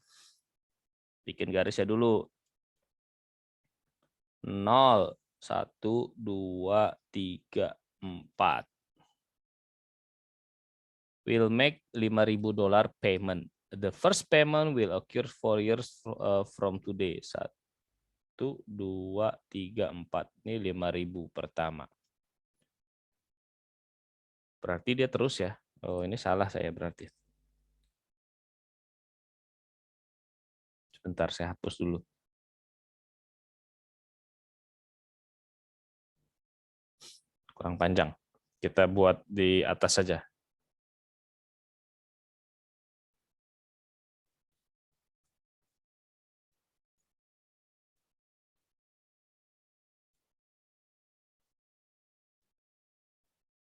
Bikin garisnya dulu. 0, 1, 2, 3, 4. Will make $5.000 payment. The first payment will occur 4 years from today. 1, 2, 3, 4. Ini 5.000 pertama. Berarti dia terus ya. Oh, ini salah saya berarti. Sebentar, saya hapus dulu. Kurang panjang. Kita buat di atas saja.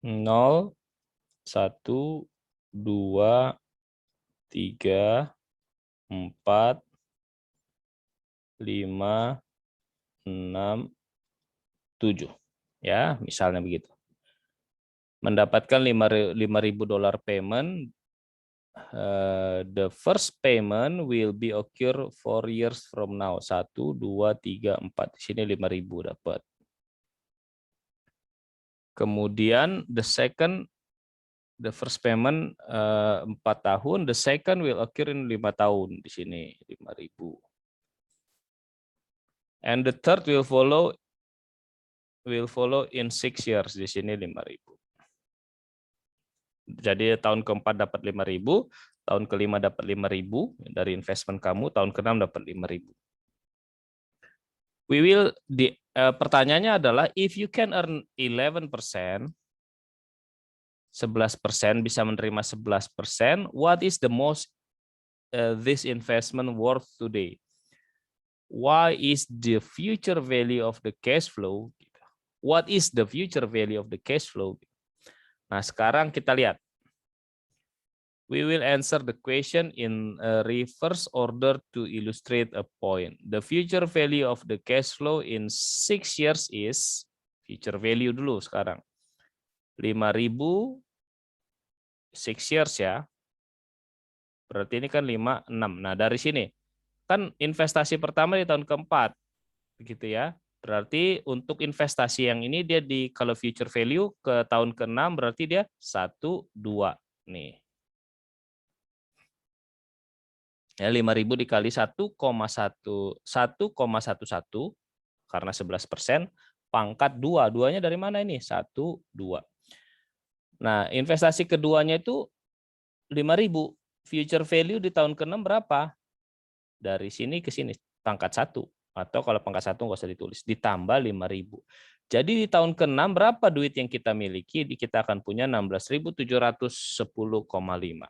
Nol, 1, 2, 3, 4, 5, 6, 7. Ya, misalnya begitu. Mendapatkan $5.000 payment. The first payment will be occur 4 years from now. 1, 2, 3, 4. Di sini 5.000 dapat. Kemudian the first payment 4 tahun, the second will occur in 5 tahun. Di sini 5.000. And the third will follow in 6 years. Di sini 5.000. Jadi tahun keempat dapat 5.000, tahun kelima dapat 5.000 dari investment kamu, tahun keenam dapat 5.000. Pertanyaannya adalah if you can earn 11%, 11% bisa menerima 11%, what is the most this investment worth today? Why is the future value of the cash flow? What is the future value of the cash flow? Nah, sekarang kita lihat. We will answer the question in a reverse order to illustrate a point. The future value of the cash flow in 6 years is, future value dulu sekarang, 5.000, 6 years ya. Berarti ini kan 5, 6. Nah, dari sini, kan investasi pertama di tahun keempat. Begitu ya. Berarti untuk investasi yang ini dia kalau future value ke tahun ke-6 berarti dia 1, 2 nih. Ya, 5.000 dikali 1,11 karena 11%, pangkat 2. 2-nya dari mana ini? 1, 2. Nah, investasi keduanya itu 5.000. Future value di tahun ke-6 berapa? Dari sini ke sini, pangkat 1. Atau kalau pangkat 1 nggak usah ditulis, ditambah 5.000. Jadi di tahun ke-6 berapa duit yang kita miliki? Kita akan punya 16.710,5.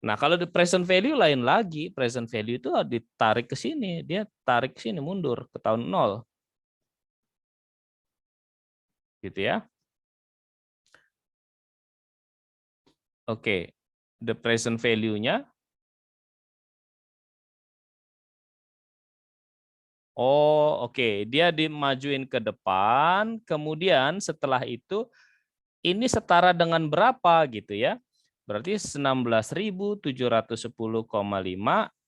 Nah, kalau di present value lain lagi. Present value itu ditarik ke sini. Dia tarik ke sini, mundur ke tahun 0. Gitu ya. Oke. The present value-nya. Oh, oke. Dia dimajuin ke depan. Kemudian setelah itu, ini setara dengan berapa gitu ya. Berarti 16.710,5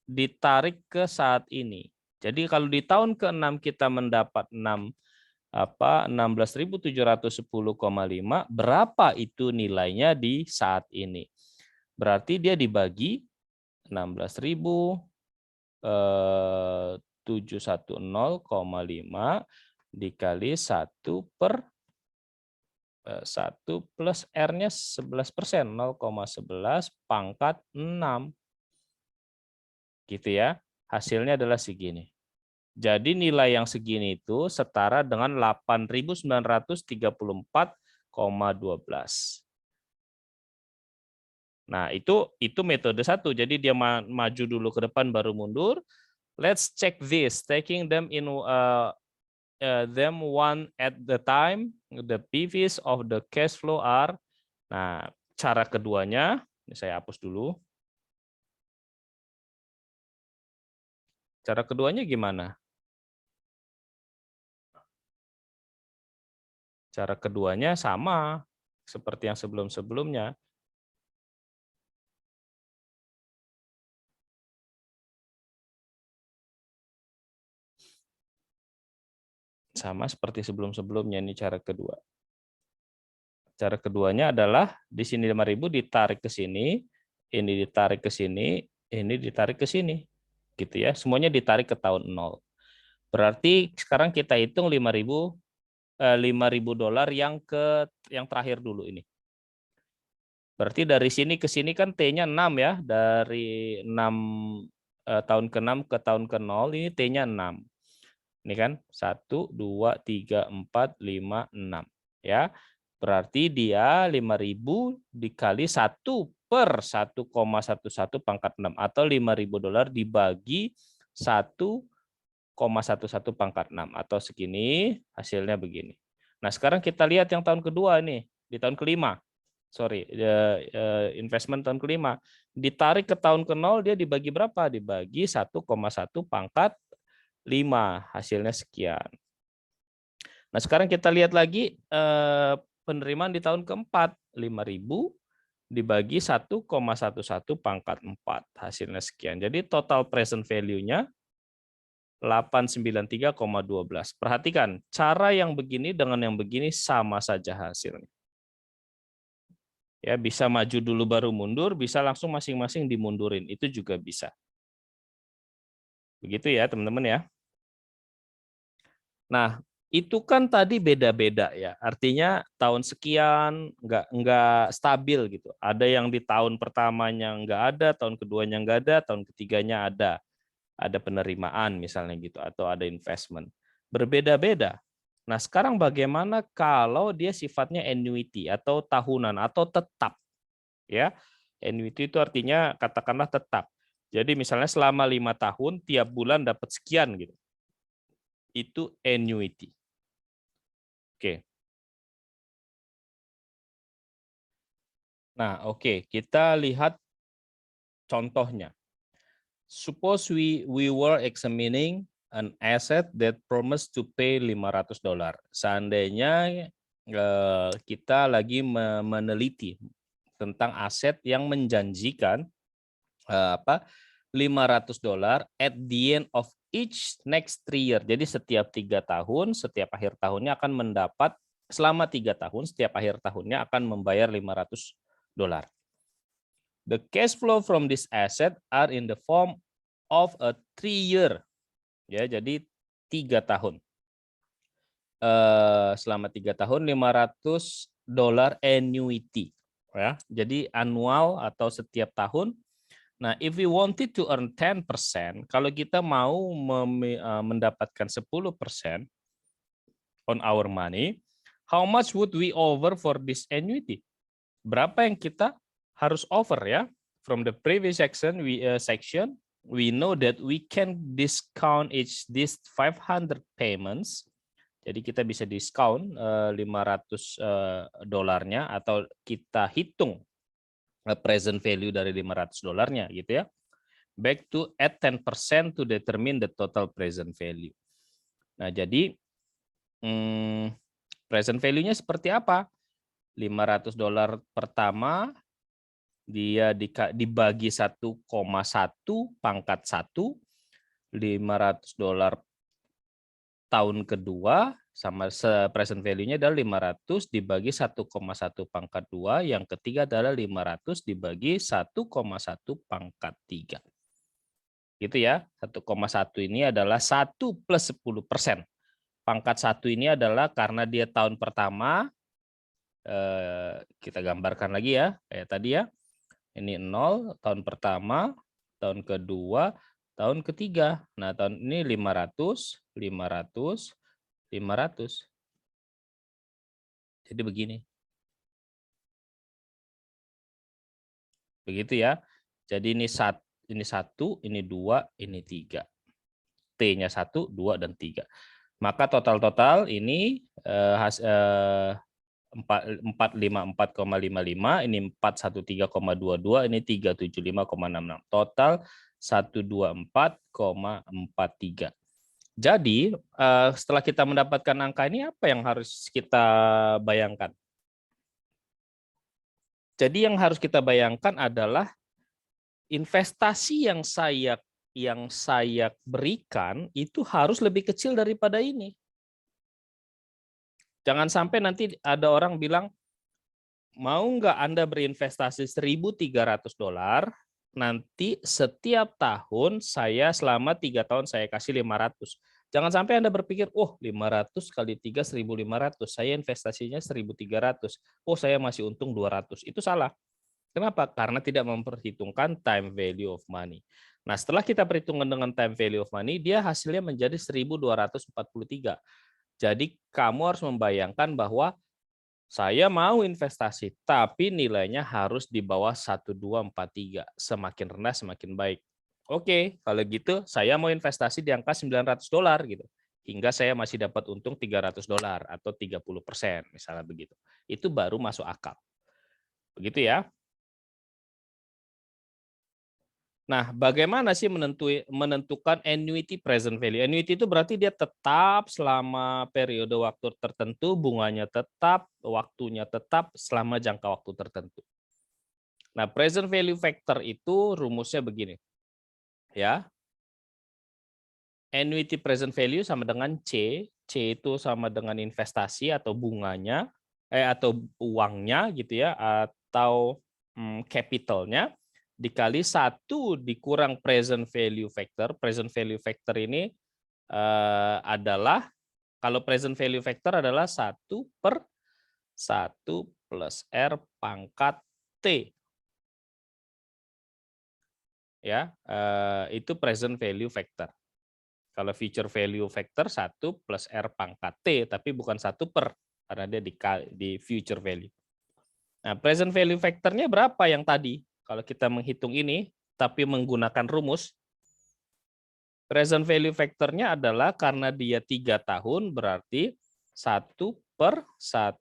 ditarik ke saat ini. Jadi kalau di tahun ke-6 kita mendapat 16.710,5, berapa itu nilainya di saat ini? Berarti dia dibagi 16.710,5 dikali 1 plus R-nya 11%, 0,11 pangkat 6. Gitu ya. Hasilnya adalah segini. Jadi nilai yang segini itu setara dengan 8.934,12. Nah, itu metode 1. Jadi dia maju dulu ke depan baru mundur. Let's check this, taking them in them one at the time. The PVs of the cash flow are. Nah, cara keduanya, ini saya hapus dulu. Cara keduanya gimana? Cara keduanya sama seperti yang sebelum-sebelumnya. Sama seperti sebelum-sebelumnya, ini cara kedua. Cara keduanya adalah di sini 5.000 ditarik ke sini, ini ditarik ke sini, ini ditarik ke sini. Gitu ya. Semuanya ditarik ke tahun 0. Berarti sekarang kita hitung 5.000 $5.000 yang terakhir dulu ini. Berarti dari sini ke sini kan T-nya 6 ya, dari 6 tahun ke-6 ke tahun ke-0 ini T-nya 6. Ini kan 1 2 3 4 5 6 ya. Berarti dia 5.000 dikali 1 per 1,11 pangkat 6 atau $5.000 dibagi 1,11 pangkat 6 atau segini, hasilnya begini. Nah, sekarang kita lihat yang tahun kedua nih, di tahun kelima. Sorry, investment tahun kelima. Ditarik ke tahun ke-0 dia dibagi berapa? Dibagi 1,1 pangkat 5, hasilnya sekian. Nah, sekarang kita lihat lagi penerimaan di tahun keempat, 5.000 dibagi 1,11 pangkat 4, hasilnya sekian. Jadi total present value-nya 893,12. Perhatikan, cara yang begini dengan yang begini sama saja hasilnya. Ya, bisa maju dulu baru mundur, bisa langsung masing-masing dimundurin, itu juga bisa. Begitu ya, teman-teman ya. Nah, itu kan tadi beda-beda ya. Artinya tahun sekian nggak stabil gitu. Ada yang di tahun pertamanya nggak ada, tahun keduanya nggak ada, tahun ketiganya ada. Ada penerimaan misalnya gitu, atau ada investment. Berbeda-beda. Nah, sekarang bagaimana kalau dia sifatnya annuity atau tahunan atau tetap? Ya, annuity itu artinya katakanlah tetap. Jadi misalnya selama 5 tahun tiap bulan dapat sekian gitu. Itu annuity. Oke. Nah, oke, kita lihat contohnya. Suppose we were examining an asset that promised to pay $500. Seandainya kita lagi meneliti tentang aset yang menjanjikan $500 at the end of each next 3 year. Jadi setiap 3 tahun, setiap akhir tahunnya akan mendapat, selama 3 tahun, setiap akhir tahunnya akan membayar $500. The cash flow from this asset are in the form of a 3-year. Ya, jadi 3 tahun. Selama 3 tahun $500 annuity. Ya, jadi annual atau setiap tahun. Nah, if we wanted to earn 10%, kalau kita mau mendapatkan 10%, on our money, how much would we offer for this annuity? Berapa yang kita harus offer ya? From the previous section, we know that we can discount each these 500 payments. Jadi kita bisa diskon 500 dolarnya atau kita hitung present value dari 500 dolarnya gitu ya. Back to add 10% to determine the total present value. Nah, jadi present value-nya seperti apa? 500 dolar pertama dia dibagi 1,1 pangkat 1, 500 dolar tahun kedua sama present value-nya adalah 500 dibagi 1,1 pangkat 2, yang ketiga adalah 500 dibagi 1,1 pangkat 3. Gitu ya, 1,1 ini adalah 1 plus 10%. Pangkat 1 ini adalah karena dia tahun pertama, kita gambarkan lagi ya, kayak tadi ya. Ini 0 tahun pertama, tahun kedua, tahun ketiga. Nah, tahun ini 500, 500, 500. Jadi begini. Begitu ya. Jadi ini 1, ini 2, ini 3. T-nya 1, 2, dan 3. Maka total ini 454,55, ini 413,22, ini 375,66. Total 124,43. Jadi setelah kita mendapatkan angka ini, apa yang harus kita bayangkan? Jadi yang harus kita bayangkan adalah investasi yang saya berikan itu harus lebih kecil daripada ini. Jangan sampai nanti ada orang bilang, mau nggak Anda berinvestasi 1.300 dolar, nanti setiap tahun saya selama 3 tahun saya kasih 500. Jangan sampai Anda berpikir, oh 500 kali 3 1.500, saya investasinya 1.300, oh saya masih untung 200. Itu salah. Kenapa? Karena tidak memperhitungkan time value of money. Nah, setelah kita perhitungan dengan time value of money, dia hasilnya menjadi 1.243. Jadi kamu harus membayangkan bahwa saya mau investasi, tapi nilainya harus di bawah 1243. Semakin rendah semakin baik. Oke, kalau gitu saya mau investasi di angka 900 dolar gitu. Hingga saya masih dapat untung 300 dolar atau 30%, misalnya begitu. Itu baru masuk akal. Begitu ya. Nah, bagaimana sih menentukan annuity present value? Annuity itu berarti dia tetap selama periode waktu tertentu, bunganya tetap, waktunya tetap selama jangka waktu tertentu. Nah, present value factor itu rumusnya begini. Ya. Annuity present value sama dengan C. C itu sama dengan investasi atau bunganya, atau uangnya gitu ya, atau capitalnya, dikali 1 dikurang present value factor. Present value factor ini adalah, kalau present value factor adalah 1 per 1 plus R pangkat T. Ya, itu present value factor. Kalau future value factor 1 plus R pangkat T, tapi bukan 1 per, karena dia di future value. Nah, present value factornya berapa yang tadi? Kalau kita menghitung ini, tapi menggunakan rumus, present value factornya adalah karena dia 3 tahun, berarti 1 per 1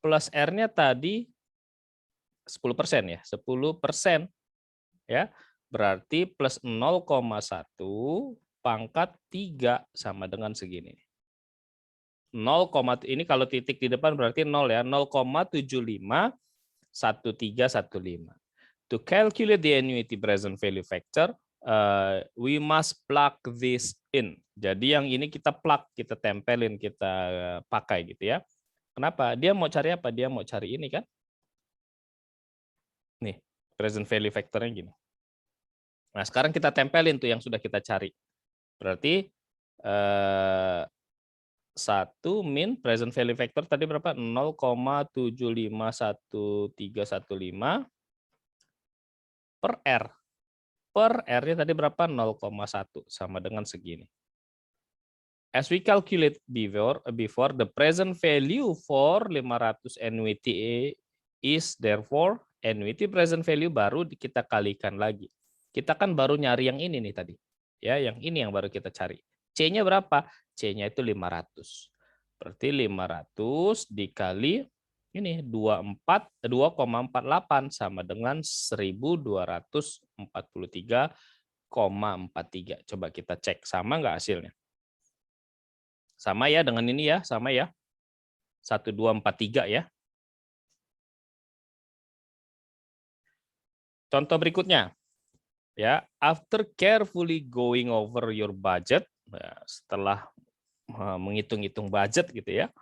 plus R-nya tadi 10% ya, 10%. Ya, berarti plus 0,1 pangkat 3 sama dengan segini. 0, ini kalau titik di depan berarti 0 ya, 0,751315. To calculate the annuity present value factor, we must plug this in. Jadi yang ini kita plug, kita tempelin, kita pakai gitu ya. Kenapa? Dia mau cari apa? Dia mau cari ini kan? Nih, present value factornya gini. Nah, sekarang kita tempelin tuh yang sudah kita cari. Berarti 1 min present value factor tadi berapa? 0,751315 per R. Per R-nya tadi berapa? 0,1 sama dengan segini. As we calculate before, the present value for 500 annuity is therefore annuity present value baru kita kalikan lagi. Kita kan baru nyari yang ini nih tadi. Ya, yang ini yang baru kita cari. C-nya berapa? C-nya itu 500. Berarti 500 dikali ini 2,48 sama dengan 1243,43. Coba kita cek sama nggak hasilnya? Sama ya dengan ini ya, sama ya. 1243 ya. Contoh berikutnya. Ya, after carefully going over your budget, setelah menghitung-hitung budget gitu ya.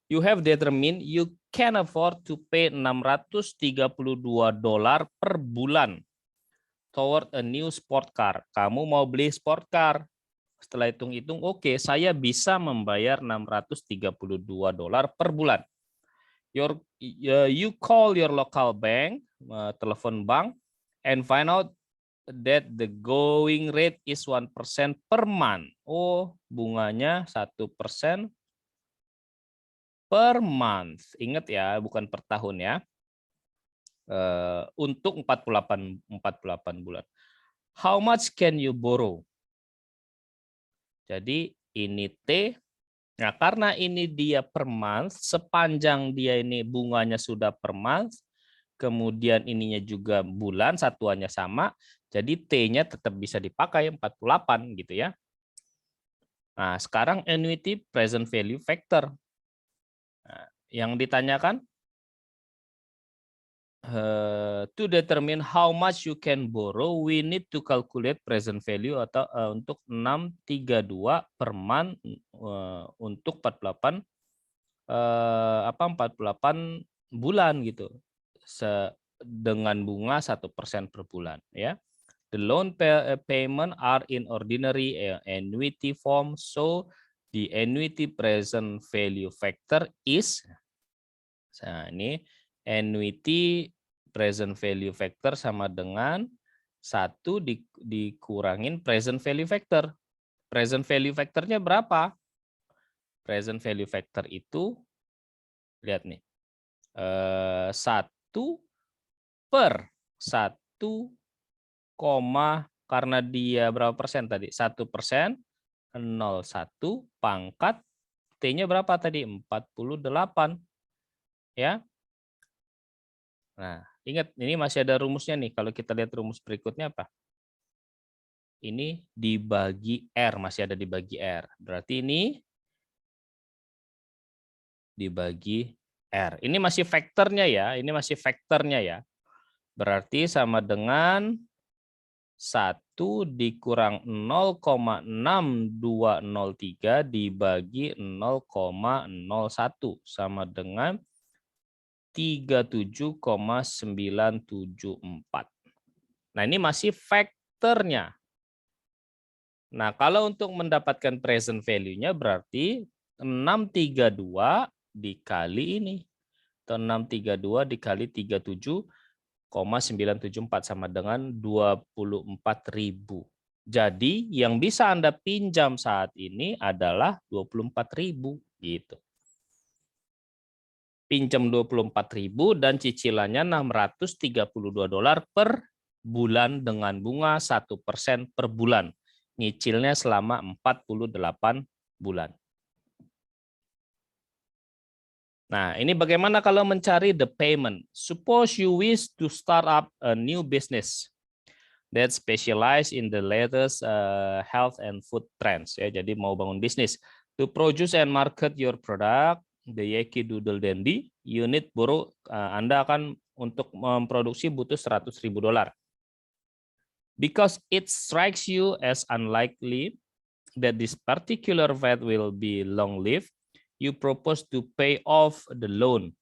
You have determined you can afford to pay $632 per bulan toward a new sport car. Kamu mau beli sport car. Setelah hitung-hitung, oke, saya bisa membayar $632 per bulan. You call your local bank, telepon bank, and find out that the going rate is 1% per month. Oh, bunganya 1% per month. Ingat ya, bukan per tahun ya. Untuk 48 bulan. How much can you borrow? Jadi ini T. Nah, karena ini dia per month, sepanjang dia ini bunganya sudah per month, kemudian ininya juga bulan, satuannya sama, jadi T-nya tetap bisa dipakai 48 gitu ya. Nah, sekarang annuity present value factor. Nah, yang ditanyakan to determine how much you can borrow, we need to calculate present value atau untuk 632 per month untuk 48 bulan gitu. Dengan bunga 1% per bulan ya. The loan payment are in ordinary annuity form, so the annuity present value factor is, nah ini annuity present value factor sama dengan 1 dikurangin present value factor. Present value factornya berapa? Present value factor itu, lihat nih, 1 per 1, karena dia berapa persen tadi? 1%, 0,1 pangkat T-nya berapa tadi? 48. Ya. Nah, ingat ini masih ada rumusnya nih. Kalau kita lihat rumus berikutnya apa? Ini dibagi R, masih ada dibagi R. Berarti ini dibagi R. Ini masih vektornya ya, ini masih vektornya ya. Berarti sama dengan 1 dikurang 0,6203 dibagi 0,01 sama dengan 37,974. Nah, ini masih vektornya. Nah, kalau untuk mendapatkan present value-nya berarti 632 dikali ini. Atau 632 dikali 37,974 sama dengan 24.000. Jadi yang bisa Anda pinjam saat ini adalah 24.000 gitu. Pinjam 24.000 dan cicilannya $632 per bulan dengan bunga 1% per bulan. Nyicilnya selama 48 bulan. Nah, ini bagaimana kalau mencari the payment? Suppose you wish to start up a new business that specialize in the latest health and food trends. Ya, jadi mau bangun bisnis. To produce and market your product, the Yankee Doodle Dandy, you need borrow. Anda akan untuk memproduksi butuh $100.000. Because it strikes you as unlikely that this particular vet will be long-lived, you propose to pay off the loan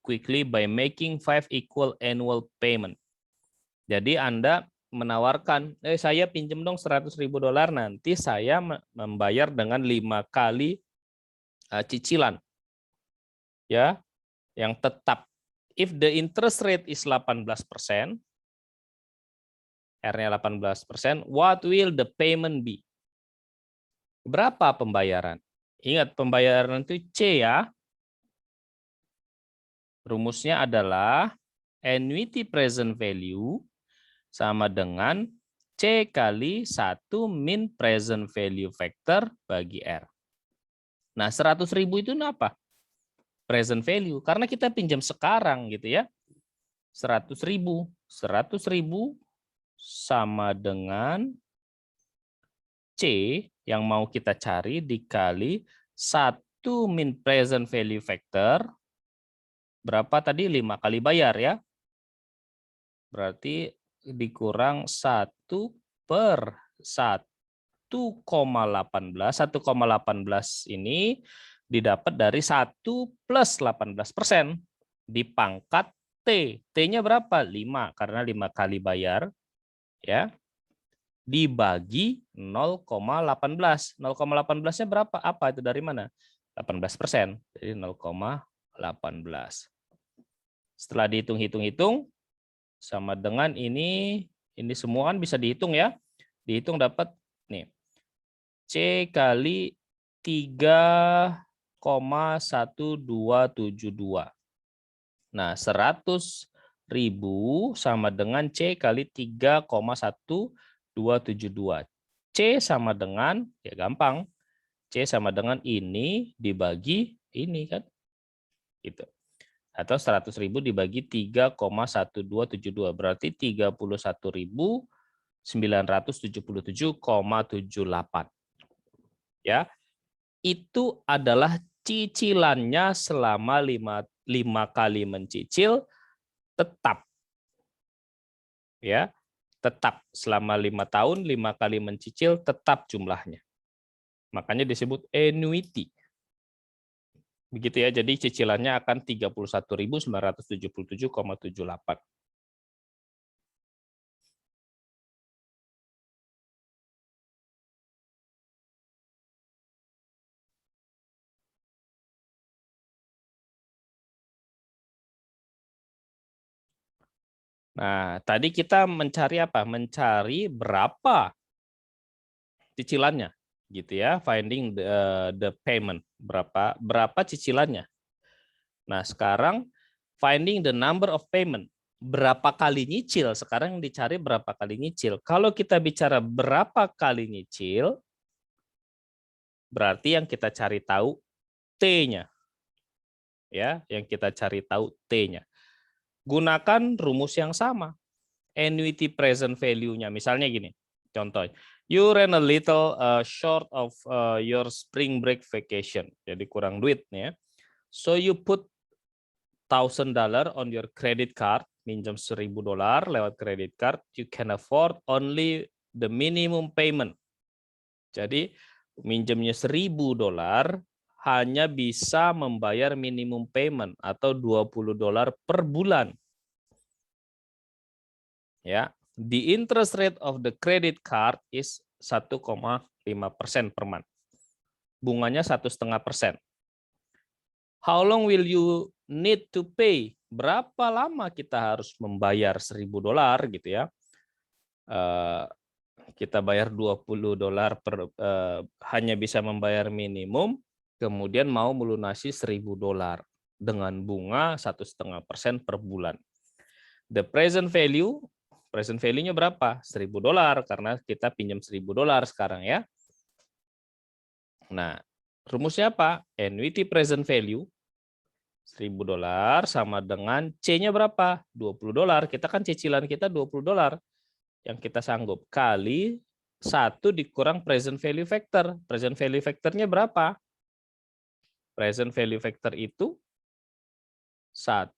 quickly by making 5 equal annual payment. Jadi Anda menawarkan, saya pinjam dong $100.000, nanti saya membayar dengan 5 kali cicilan, ya, yang tetap. If the interest rate is 18%, R-nya 18%, what will the payment be? Berapa pembayaran? Ingat pembayaran itu C ya. Rumusnya adalah annuity present value sama dengan C kali 1 min present value factor bagi R. Nah, 100.000 itu apa? Present value. Karena kita pinjam sekarang gitu ya. 100.000. 100.000 sama dengan C yang mau kita cari dikali 1 min present value factor. Berapa tadi? 5 kali bayar ya. Berarti dikurang 1 per 1,18. 1,18 ini didapat dari 1 plus 18% dipangkat T. T-nya berapa? 5 karena 5 kali bayar ya. Dibagi 0,18. 0,18-nya berapa? Apa itu dari mana? 18%. Jadi 0,18. Setelah dihitung-hitung sama dengan ini semua kan bisa dihitung ya. Dihitung dapat nih. C kali 3,1272. Nah, 100.000 sama dengan C kali 3,1272. C sama dengan, ya gampang, C sama dengan ini dibagi ini kan. Gitu. Atau 100.000 dibagi 3,1272 berarti 31.977,78. Ya. Itu adalah cicilannya selama 5 kali mencicil tetap. Ya. Tetap selama 5 tahun 5 kali mencicil tetap jumlahnya. Makanya disebut annuity. Begitu ya, jadi cicilannya akan 31.977,78. Nah, tadi kita mencari apa? Mencari berapa cicilannya, gitu ya, finding the payment, berapa cicilannya. Nah, sekarang finding the number of payment. Berapa kali nyicil? Sekarang dicari berapa kali nyicil. Kalau kita bicara berapa kali nyicil, berarti yang kita cari tahu T-nya. Ya, yang kita cari tahu T-nya. Gunakan rumus yang sama. Annuity present value-nya. Misalnya gini, contoh. You ran a little short of your spring break vacation. Jadi kurang duit nih ya. So you put $1,000 on your credit card, minjam $1.000 lewat credit card, you can afford only the minimum payment. Jadi minjemnya $1.000 hanya bisa membayar minimum payment atau $20 per bulan. Ya, the interest rate of the credit card is 1,5% per month. Bunganya 1,5%. How long will you need to pay? Berapa lama kita harus membayar $1.000 gitu ya? Kita bayar $20 per hanya bisa membayar minimum, kemudian mau melunasi $1.000 dengan bunga 1,5% per bulan. The present value-nya berapa? $1.000 karena kita pinjam $1.000 sekarang ya. Nah, rumusnya apa? Annuity present value $1.000 sama dengan C-nya berapa? $20. Kita kan cicilan kita $20 yang kita sanggup kali 1 dikurang present value factor. Present value factor-nya berapa? Present value factor itu 1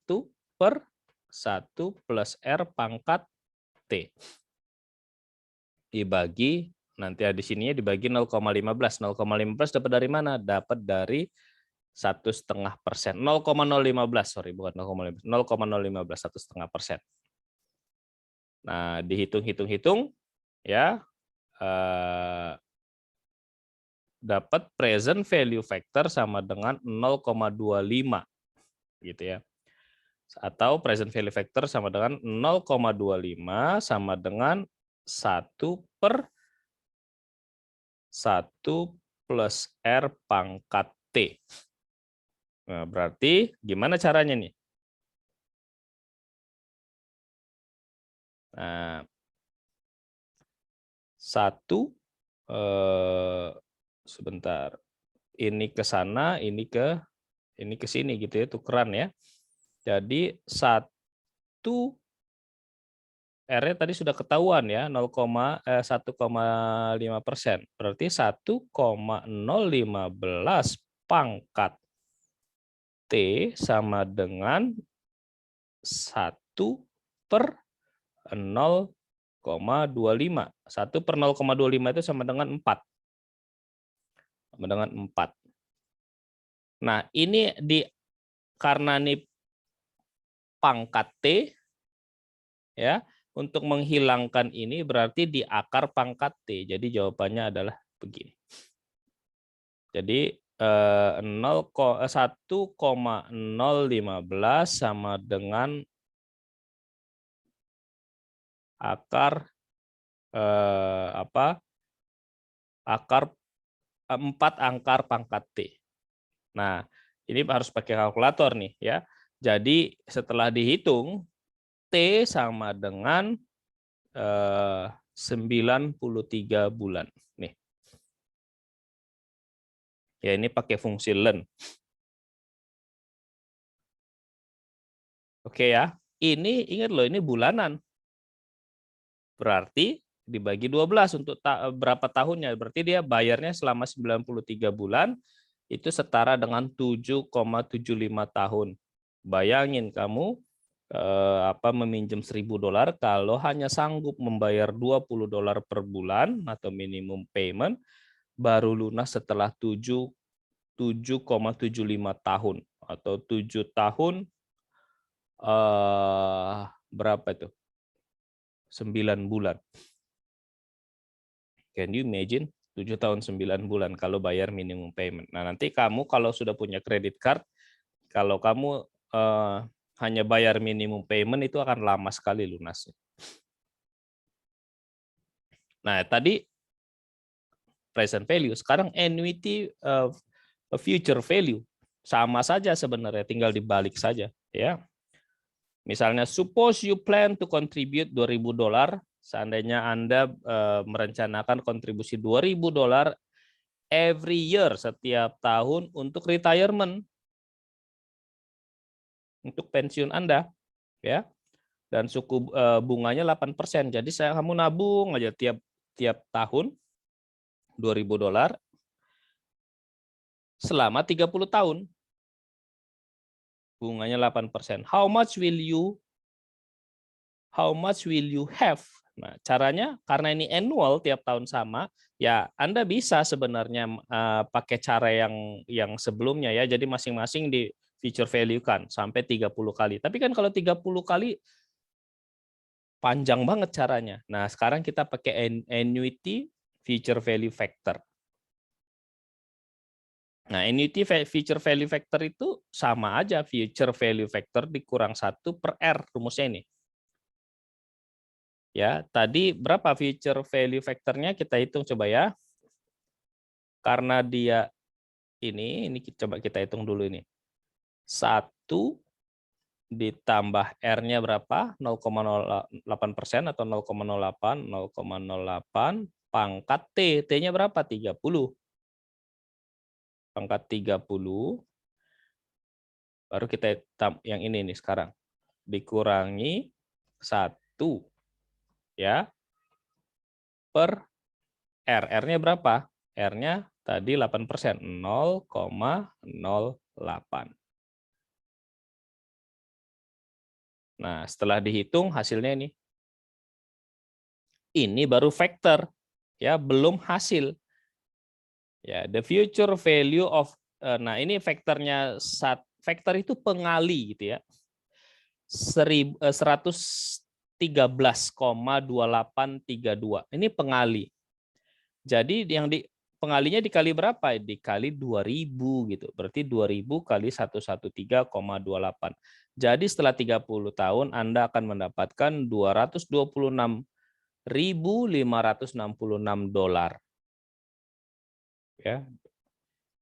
per 1 plus R pangkat T. Dibagi, nanti di sininya dibagi 0,15. 0,15 dapat dari mana? Dapat dari 1,5%. 0,015, sorry, bukan 0,015. 0,015, 1,5%. Nah, dihitung-hitung-hitung, ya, dapat present value factor sama dengan 0,25, gitu ya. Atau present value factor sama dengan 0,25 sama dengan 1 per 1 plus R pangkat T. Nah, berarti gimana caranya nih? Nah, satu, sebentar. Ini ke sana, ini ke sini gitu ya, tukeran ya. Jadi 1 R-nya tadi sudah ketahuan ya, 1,5%. Berarti 1,015 pangkat T sama dengan 1 per 0,25. 1 per 0,25 itu sama dengan 4. Sama dengan 4. Nah, ini karena ini pangkat T, ya, untuk menghilangkan ini berarti di akar pangkat T. Jadi jawabannya adalah begini. Jadi 1,015 sama dengan akar akar 4 akar pangkat T. Nah, ini harus pakai kalkulator nih ya. Jadi setelah dihitung T sama dengan 93 bulan nih. Ya, ini pakai fungsi len. Oke ya. Ini ingat loh, ini bulanan. Berarti dibagi 12 untuk berapa tahunnya? Berarti dia bayarnya selama 93 bulan itu setara dengan 7,75 tahun. Bayangin kamu meminjam $1.000 kalau hanya sanggup membayar $20 per bulan atau minimum payment baru lunas setelah 7,75 tahun atau 7 tahun berapa itu? 9 bulan. Can you imagine? 7 tahun 9 bulan kalau bayar minimum payment. Nah, nanti kamu kalau sudah punya credit card, kalau kamu hanya bayar minimum payment itu akan lama sekali lunasnya. Nah, tadi present value, sekarang annuity future value. Sama saja sebenarnya, tinggal dibalik saja, ya. Misalnya suppose you plan to contribute $2.000, seandainya Anda merencanakan kontribusi $2.000 every year setiap tahun untuk retirement, untuk pensiun Anda, ya. Dan suku bunganya 8%. Jadi kamu nabung aja tiap tahun $2.000 selama 30 tahun. Bunganya 8%. How much will you have? Nah, caranya karena ini annual tiap tahun sama, ya Anda bisa sebenarnya pakai cara yang sebelumnya ya. Jadi masing-masing di future value kan sampai 30 kali. Tapi kan kalau 30 kali panjang banget caranya. Nah, sekarang kita pakai annuity future value factor. Nah, annuity future value factor itu sama aja, future value factor dikurang 1 per R rumusnya ini. Ya, tadi berapa future value factornya kita hitung coba ya. Karena dia ini coba kita hitung dulu ini. 1 ditambah R-nya berapa? 0,08% atau 0,08 pangkat T. T-nya berapa? 30. Pangkat 30. Baru kita yang ini nih sekarang. Dikurangi 1 ya per R. R-nya berapa? R-nya tadi 8%, 0,08. Nah, setelah dihitung hasilnya ini. Ini baru factor, ya, belum hasil. Ya, the future value of, nah ini faktornya, faktor itu pengali gitu ya. 113,2832. Ini pengali. Jadi yang pengalinya dikali berapa? Dikali 2000 gitu. Berarti 2000 kali 113,28. Jadi setelah 30 tahun Anda akan mendapatkan $226.566. Ya.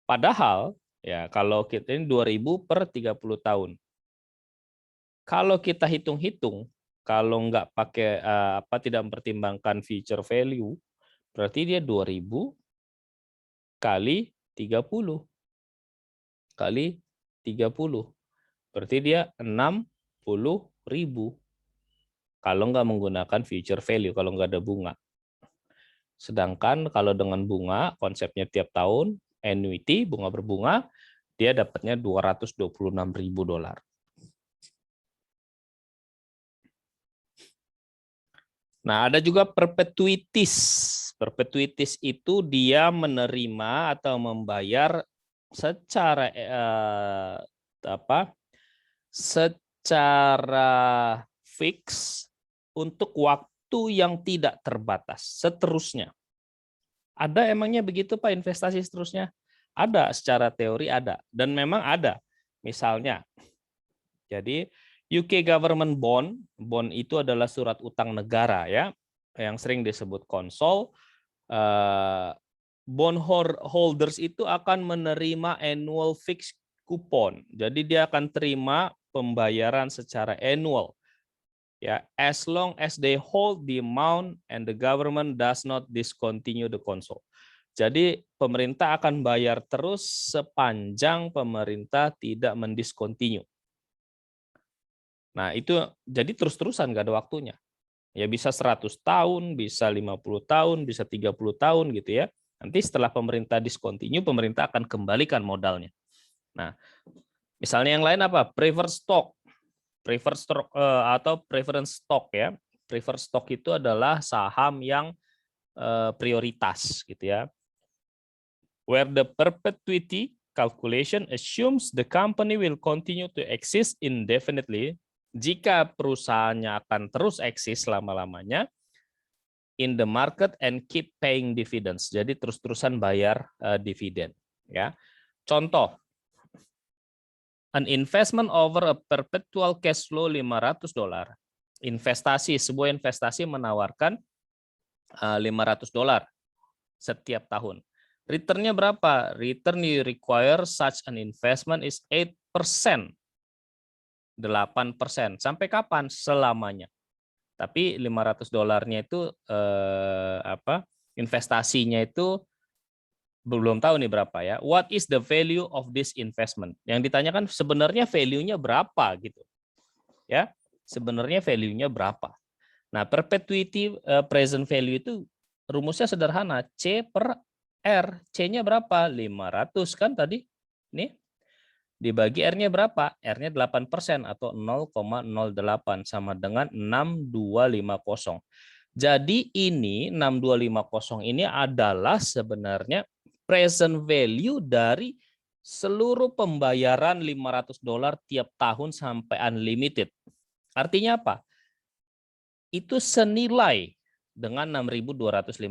Padahal ya kalau kita ini 2.000 per 30 tahun. Kalau kita hitung-hitung, kalau nggak pakai tidak mempertimbangkan future value, berarti dia 2.000 kali 30 kali 30. Berarti dia 60.000. Kalau nggak menggunakan future value, kalau nggak ada bunga. Sedangkan kalau dengan bunga, konsepnya tiap tahun, annuity, bunga berbunga, dia dapatnya $226.000. Nah, ada juga perpetuities. Perpetuities itu dia menerima atau membayar secara secara fix untuk waktu yang tidak terbatas seterusnya. Ada emangnya begitu Pak investasi seterusnya? Ada, secara teori ada, dan memang ada. Misalnya, jadi UK government bond, bond itu adalah surat utang negara ya, yang sering disebut konsol. Bond holders itu akan menerima annual fixed coupon. Jadi dia akan terima pembayaran secara annual. Ya, as long as they hold the amount and the government does not discontinue the console. Jadi pemerintah akan bayar terus sepanjang pemerintah tidak mendiscontinue. Nah, itu jadi terus-terusan nggak ada waktunya. Ya bisa 100 tahun, bisa 50 tahun, bisa 30 tahun gitu ya. Nanti setelah pemerintah discontinue, pemerintah akan kembalikan modalnya. Nah, misalnya yang lain apa? Preferred stock. Preferred stock atau preference stock ya. Preferred stock itu adalah saham yang prioritas gitu ya. Where the perpetuity calculation assumes the company will continue to exist indefinitely. Jika perusahaannya akan terus eksis selama-lamanya in the market and keep paying dividends. Jadi terus-terusan bayar dividen ya. Contoh, an investment over a perpetual cash flow $500. Sebuah investasi menawarkan $500 setiap tahun. Returnnya berapa? Return you require such an investment is 8%. 8%. Sampai kapan? Selamanya. Tapi $500-nya itu investasinya itu belum tahu nih berapa ya. What is the value of this investment? Yang ditanyakan sebenarnya value-nya berapa gitu. Ya, sebenarnya value-nya berapa? Nah, perpetuity present value itu rumusnya sederhana, C per R. C-nya berapa? 500 kan tadi? Nih. Dibagi R-nya berapa? R-nya 8% atau 0,08 sama dengan 6250. Jadi ini 6250 ini adalah sebenarnya present value dari seluruh pembayaran $500 tiap tahun sampai unlimited. Artinya apa? Itu senilai dengan 6.250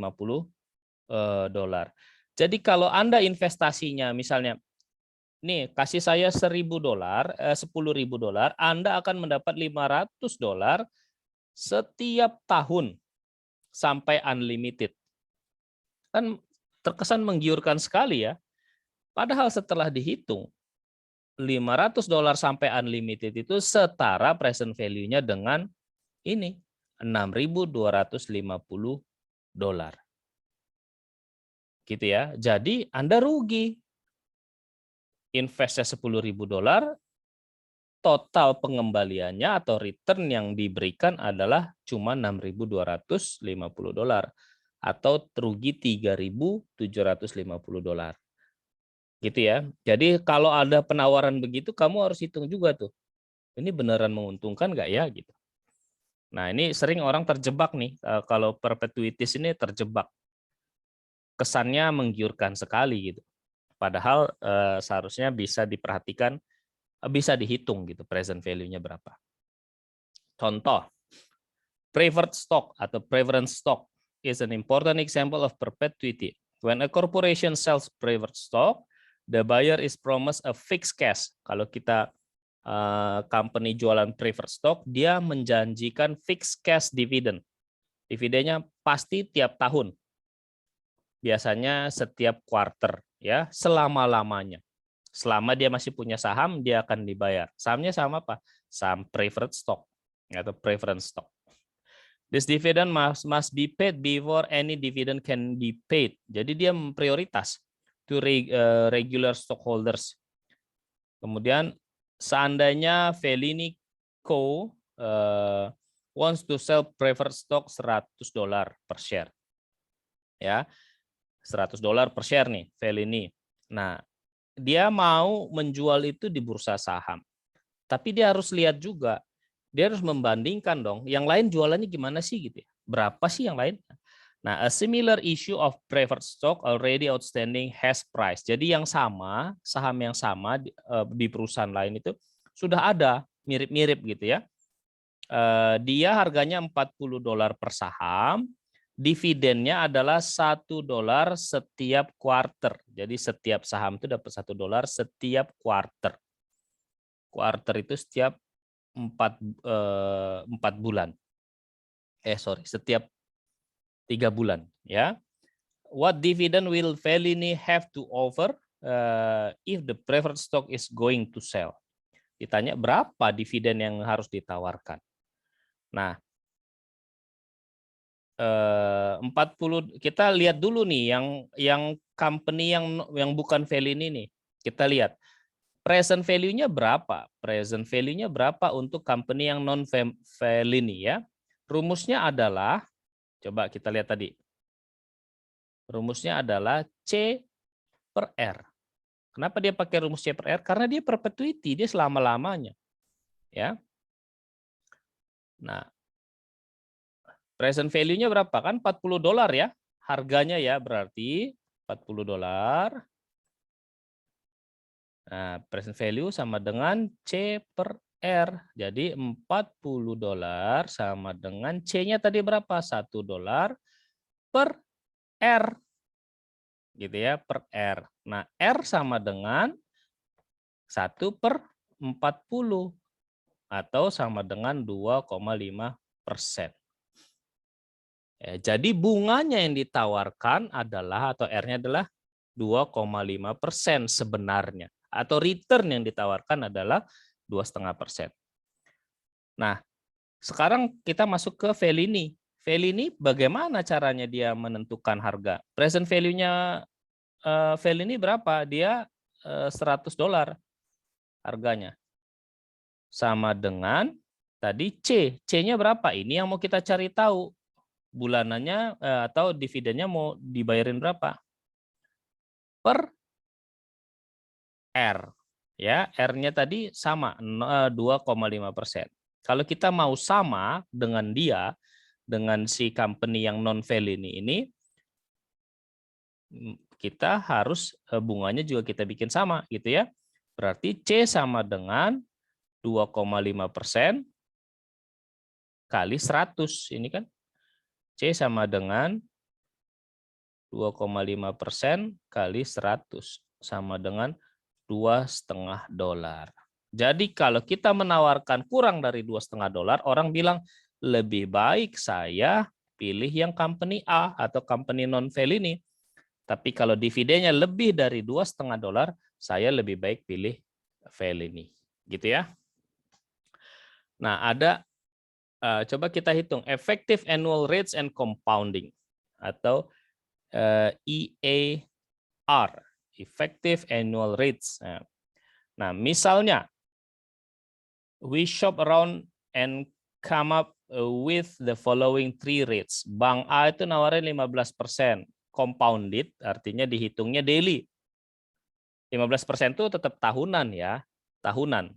dolar. Jadi kalau Anda investasinya misalnya nih kasih saya $1.000, $10.000, Anda akan mendapat $500 setiap tahun sampai unlimited. Kan terkesan menggiurkan sekali ya. Padahal setelah dihitung $500 sampai unlimited itu setara present value-nya dengan ini $6.250. Gitu ya. Jadi Anda rugi. Investnya $10.000, total pengembaliannya atau return yang diberikan adalah cuma $6.250 atau rugi $3.750. Gitu ya. Jadi kalau ada penawaran begitu kamu harus hitung juga tuh. Ini beneran menguntungkan nggak ya gitu. Nah, ini sering orang terjebak nih kalau perpetuities ini terjebak. Kesannya menggiurkan sekali gitu. Padahal seharusnya bisa diperhatikan, bisa dihitung gitu present value-nya berapa. Contoh, preferred stock atau preference stock is an important example of perpetuity. When a corporation sells preferred stock, the buyer is promised a fixed cash. Kalau kita company jualan preferred stock, dia menjanjikan fixed cash dividend. Dividennya pasti tiap tahun. biasanya setiap quarter ya, selama-lamanya. Selama dia masih punya saham, dia akan dibayar. Sahamnya saham apa? Saham preferred stock atau preference stock. This dividend must be paid before any dividend can be paid. Jadi dia prioritas to regular stockholders. Kemudian seandainya Fellini Co. Wants to sell preferred stock $100 per share. Ya, $100 per share nih Fellini. Nah, dia mau menjual itu di bursa saham. Tapi dia harus lihat juga, dia harus membandingkan dong, yang lain jualannya gimana sih gitu ya. Berapa sih yang lain? Nah, a similar issue of preferred stock already outstanding has price. Jadi yang sama, saham yang sama di perusahaan lain itu sudah ada mirip-mirip gitu ya. Dia harganya $40 per saham, dividennya adalah $1 setiap quarter. Jadi setiap saham itu dapat $1 setiap quarter. Quarter itu setiap 4 bulan. Setiap 3 bulan ya. What dividend will Fellini have to offer if the preferred stock is going to sell? Ditanya berapa dividen yang harus ditawarkan. Nah, 40 kita lihat dulu nih yang company yang bukan Fellini nih. Kita lihat present value-nya berapa? Present value-nya berapa untuk company yang non Fellini ya? Rumusnya adalah, coba kita lihat tadi. Rumusnya adalah C per R. Kenapa dia pakai rumus C per R? Karena dia perpetuity, dia selama-lamanya. Ya. Nah, present value-nya berapa? Kan $40 ya. Harganya ya berarti $40. Nah, present value sama dengan C per R. Jadi $40 sama dengan C-nya tadi berapa? $1 per R. Gitu ya, per R. Nah, R sama dengan 1 per 40 atau sama dengan 2,5%. Jadi bunganya yang ditawarkan adalah atau R-nya adalah 2,5% sebenarnya. Atau return yang ditawarkan adalah 2,5%. Nah, sekarang kita masuk ke Fellini. Fellini bagaimana caranya dia menentukan harga? Present value-nya Fellini berapa? Dia $100 harganya. Sama dengan tadi C. C-nya berapa? Ini yang mau kita cari tahu. Bulanannya atau dividennya mau dibayarin berapa? Per R. Ya, R-nya tadi sama 2,5%. Kalau kita mau sama dengan dia, dengan si company yang non Fellini ini, kita harus bunganya juga kita bikin sama gitu ya. Berarti C sama dengan 2,5% kali 100 ini kan. C sama dengan 2,5% kali 100 sama dengan $2,5. Jadi kalau kita menawarkan kurang dari $2,5, orang bilang lebih baik saya pilih yang company A atau company non Fellini. Tapi kalau dividennya lebih dari $2,5, saya lebih baik pilih Fellini. Gitu ya. Nah, ada coba kita hitung effective annual rates and compounding atau EAR, effective annual rates. Nah, misalnya we shop around and come up with the following 3 rates. Bank A itu nawarin 15%, compounded artinya dihitungnya daily. 15% itu tetap tahunan ya, tahunan.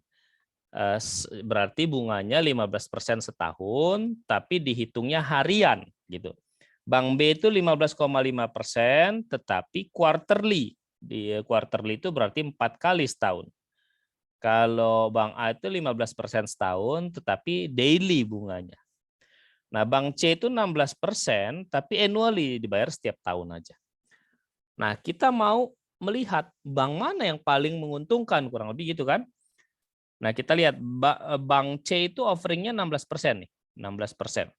Berarti bunganya 15% setahun, tapi dihitungnya harian gitu. Bank B itu 15,5%, tetapi quarterly. Di quarterly itu berarti 4 kali setahun. Kalau Bank A itu 15% setahun, tetapi daily bunganya. Nah, Bank C itu 16%, tapi annually dibayar setiap tahun aja. Nah, kita mau melihat bank mana yang paling menguntungkan, kurang lebih gitu kan. Nah, kita lihat Bank C itu offeringnya 16% nih, 16%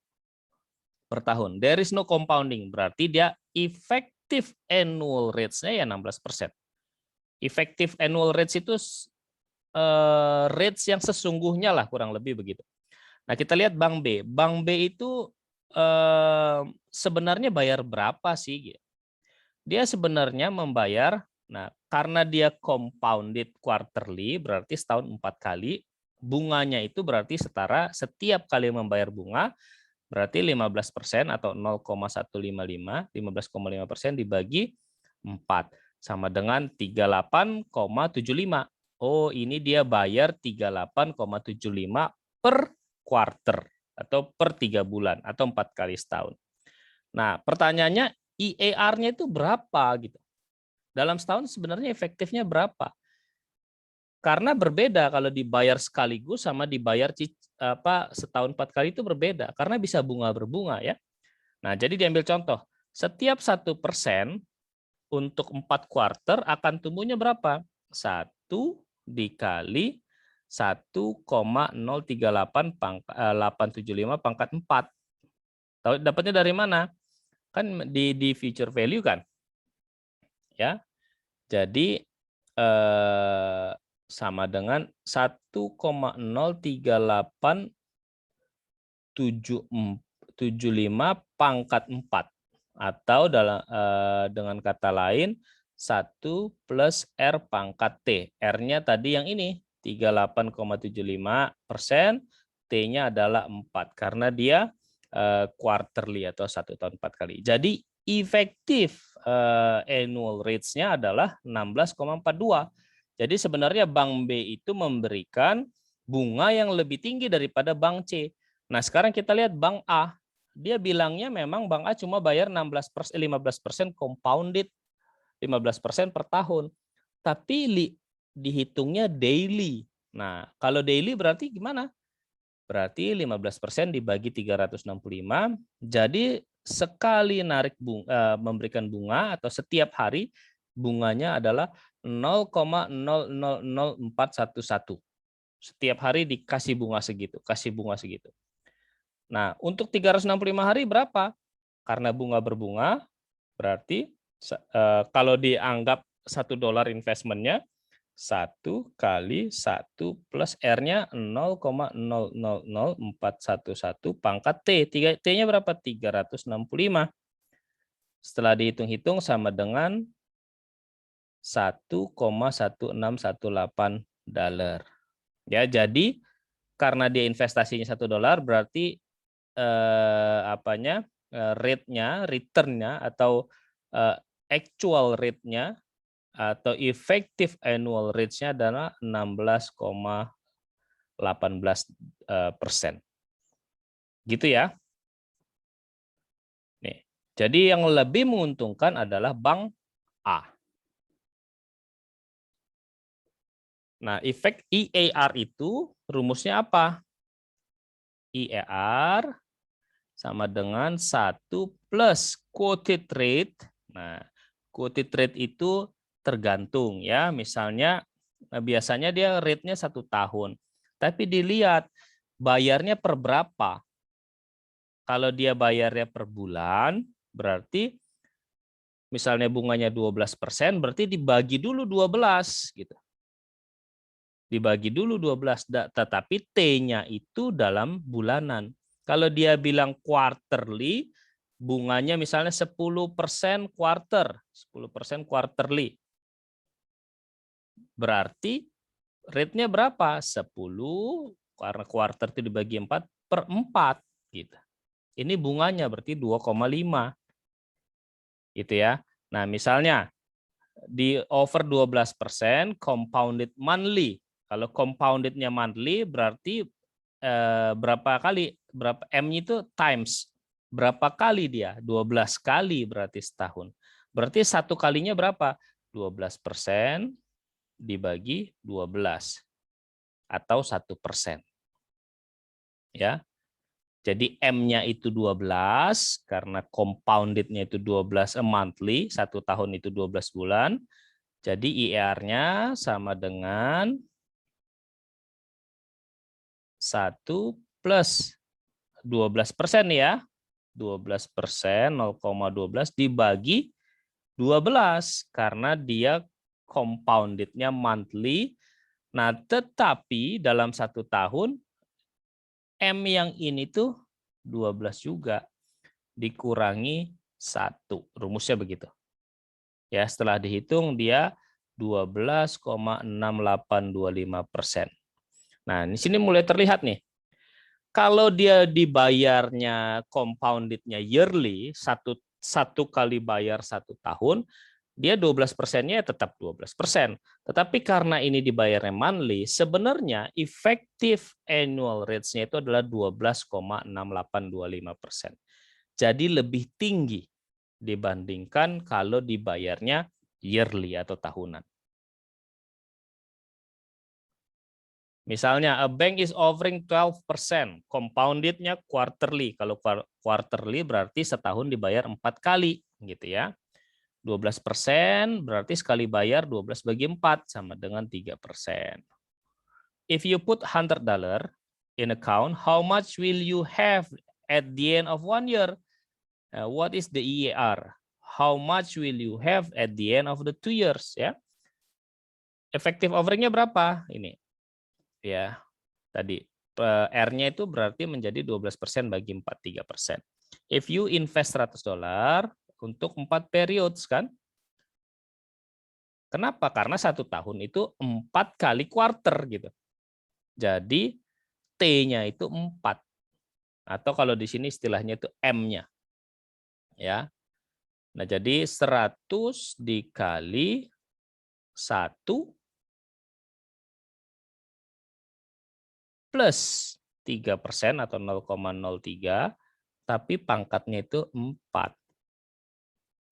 per tahun. There is no compounding, berarti dia effective annual rates-nya ya 16%. Effective annual rates itu rates yang sesungguhnya lah, kurang lebih begitu. Nah, kita lihat Bank B. Bank B itu sebenarnya bayar berapa sih? Dia sebenarnya membayar, nah karena dia compounded quarterly, berarti setahun 4 kali, bunganya itu berarti setara setiap kali membayar bunga, berarti 15% atau 0,155, 15,5% dibagi 4, sama dengan 38,75. Oh, ini dia bayar 38,75 per quarter atau per 3 bulan atau 4 kali setahun. Nah, pertanyaannya IAR-nya itu berapa gitu? Dalam setahun sebenarnya efektifnya berapa? Karena berbeda kalau dibayar sekaligus sama dibayar setahun 4 kali itu berbeda karena bisa bunga berbunga ya. Nah, jadi diambil contoh, setiap 1% untuk 4 kuarter akan tumbuhnya berapa? 1 dikali 1,038875 pangkat 4. Tahu dapatnya dari mana? Kan di future value kan? Ya. Jadi sama dengan 1,03875 pangkat 4 atau dengan kata lain 1 plus R pangkat T. R-nya tadi yang ini 38,75%, T-nya adalah 4 karena dia quarterly atau 1 tahun 4 kali. Jadi efektif annual rates-nya adalah 16,42. Jadi sebenarnya Bank B itu memberikan bunga yang lebih tinggi daripada Bank C. Nah, sekarang kita lihat Bank A. Dia bilangnya memang Bank A cuma bayar 15% compounded, 15% per tahun. Tapi dihitungnya daily. Nah, kalau daily berarti gimana? Berarti 15% dibagi 365, jadi sekali memberikan bunga atau setiap hari bunganya adalah 0,000411. Setiap hari dikasih bunga segitu, kasih bunga segitu. Nah, untuk 365 hari berapa? Karena bunga berbunga, berarti kalau dianggap $1 investmentnya, 1 kali 1 plus R-nya 0,000411 pangkat T. T-nya berapa? 365. Setelah dihitung-hitung sama dengan $1,1618. Ya, jadi karena dia investasinya $1 berarti rate-nya, return-nya atau actual rate-nya atau effective annual rate-nya adalah 16,18%. Gitu ya. Nih. Jadi yang lebih menguntungkan adalah Bank A. Nah, efek IAR itu rumusnya apa? IAR sama dengan 1 plus quoted rate. Nah, quoted rate itu tergantung ya. Misalnya biasanya dia rate-nya 1 tahun. Tapi dilihat bayarnya per berapa. Kalau dia bayarnya per bulan, berarti misalnya bunganya 12%, berarti dibagi dulu 12 gitu. Dibagi dulu 12, tetapi T-nya itu dalam bulanan. Kalau dia bilang quarterly, bunganya misalnya 10% quarter, 10% quarterly. Berarti rate-nya berapa? 10 karena quarter itu dibagi 4 per 4 gitu. Ini bunganya berarti 2,5. Gitu ya. Nah, misalnya di over 12% compounded monthly. Kalau compoundednya monthly berarti berapa kali? Berapa M-nya itu times. Berapa kali dia? 12 kali berarti setahun. Berarti satu kalinya berapa? 12% dibagi 12 atau 1%. Ya. Jadi M-nya itu 12 karena compounded-nya itu 12 monthly, 1 tahun itu 12 bulan. Jadi IAR-nya sama dengan 1 plus 12% ya. 12%, 0,12 dibagi 12 karena dia compounded-nya monthly. Nah, tetapi dalam 1 tahun M yang ini tuh 12 juga dikurangi 1. Rumusnya begitu. Ya, setelah dihitung dia 12,6825%. Nah, di sini mulai terlihat nih. Kalau dia dibayarnya compounded-nya yearly, satu kali bayar 1 tahun, dia 12%-nya tetap 12%. Tetapi karena ini dibayarnya monthly, sebenarnya effective annual rates-nya itu adalah 12,6825%. Jadi lebih tinggi dibandingkan kalau dibayarnya yearly atau tahunan. Misalnya, a bank is offering 12%, compounded-nya quarterly. Kalau quarterly berarti setahun dibayar 4 kali, gitu ya. 12% berarti sekali bayar 12 bagi 4 sama dengan 3%. If you put $100 in account, how much will you have at the end of 1 year? What is the EAR? How much will you have at the end of the 2 years? Ya, effective offering-nya berapa? Ini, ya, tadi R-nya itu berarti menjadi 12% bagi 4, 3%. If you invest $100 untuk 4 periods, kan? Kenapa? Karena 1 tahun itu 4 kali quarter gitu. Jadi T-nya itu 4. Atau kalau di sini istilahnya itu M-nya. Ya. Nah, jadi 100 dikali 1 plus 3% atau 0,03, tapi pangkatnya itu 4.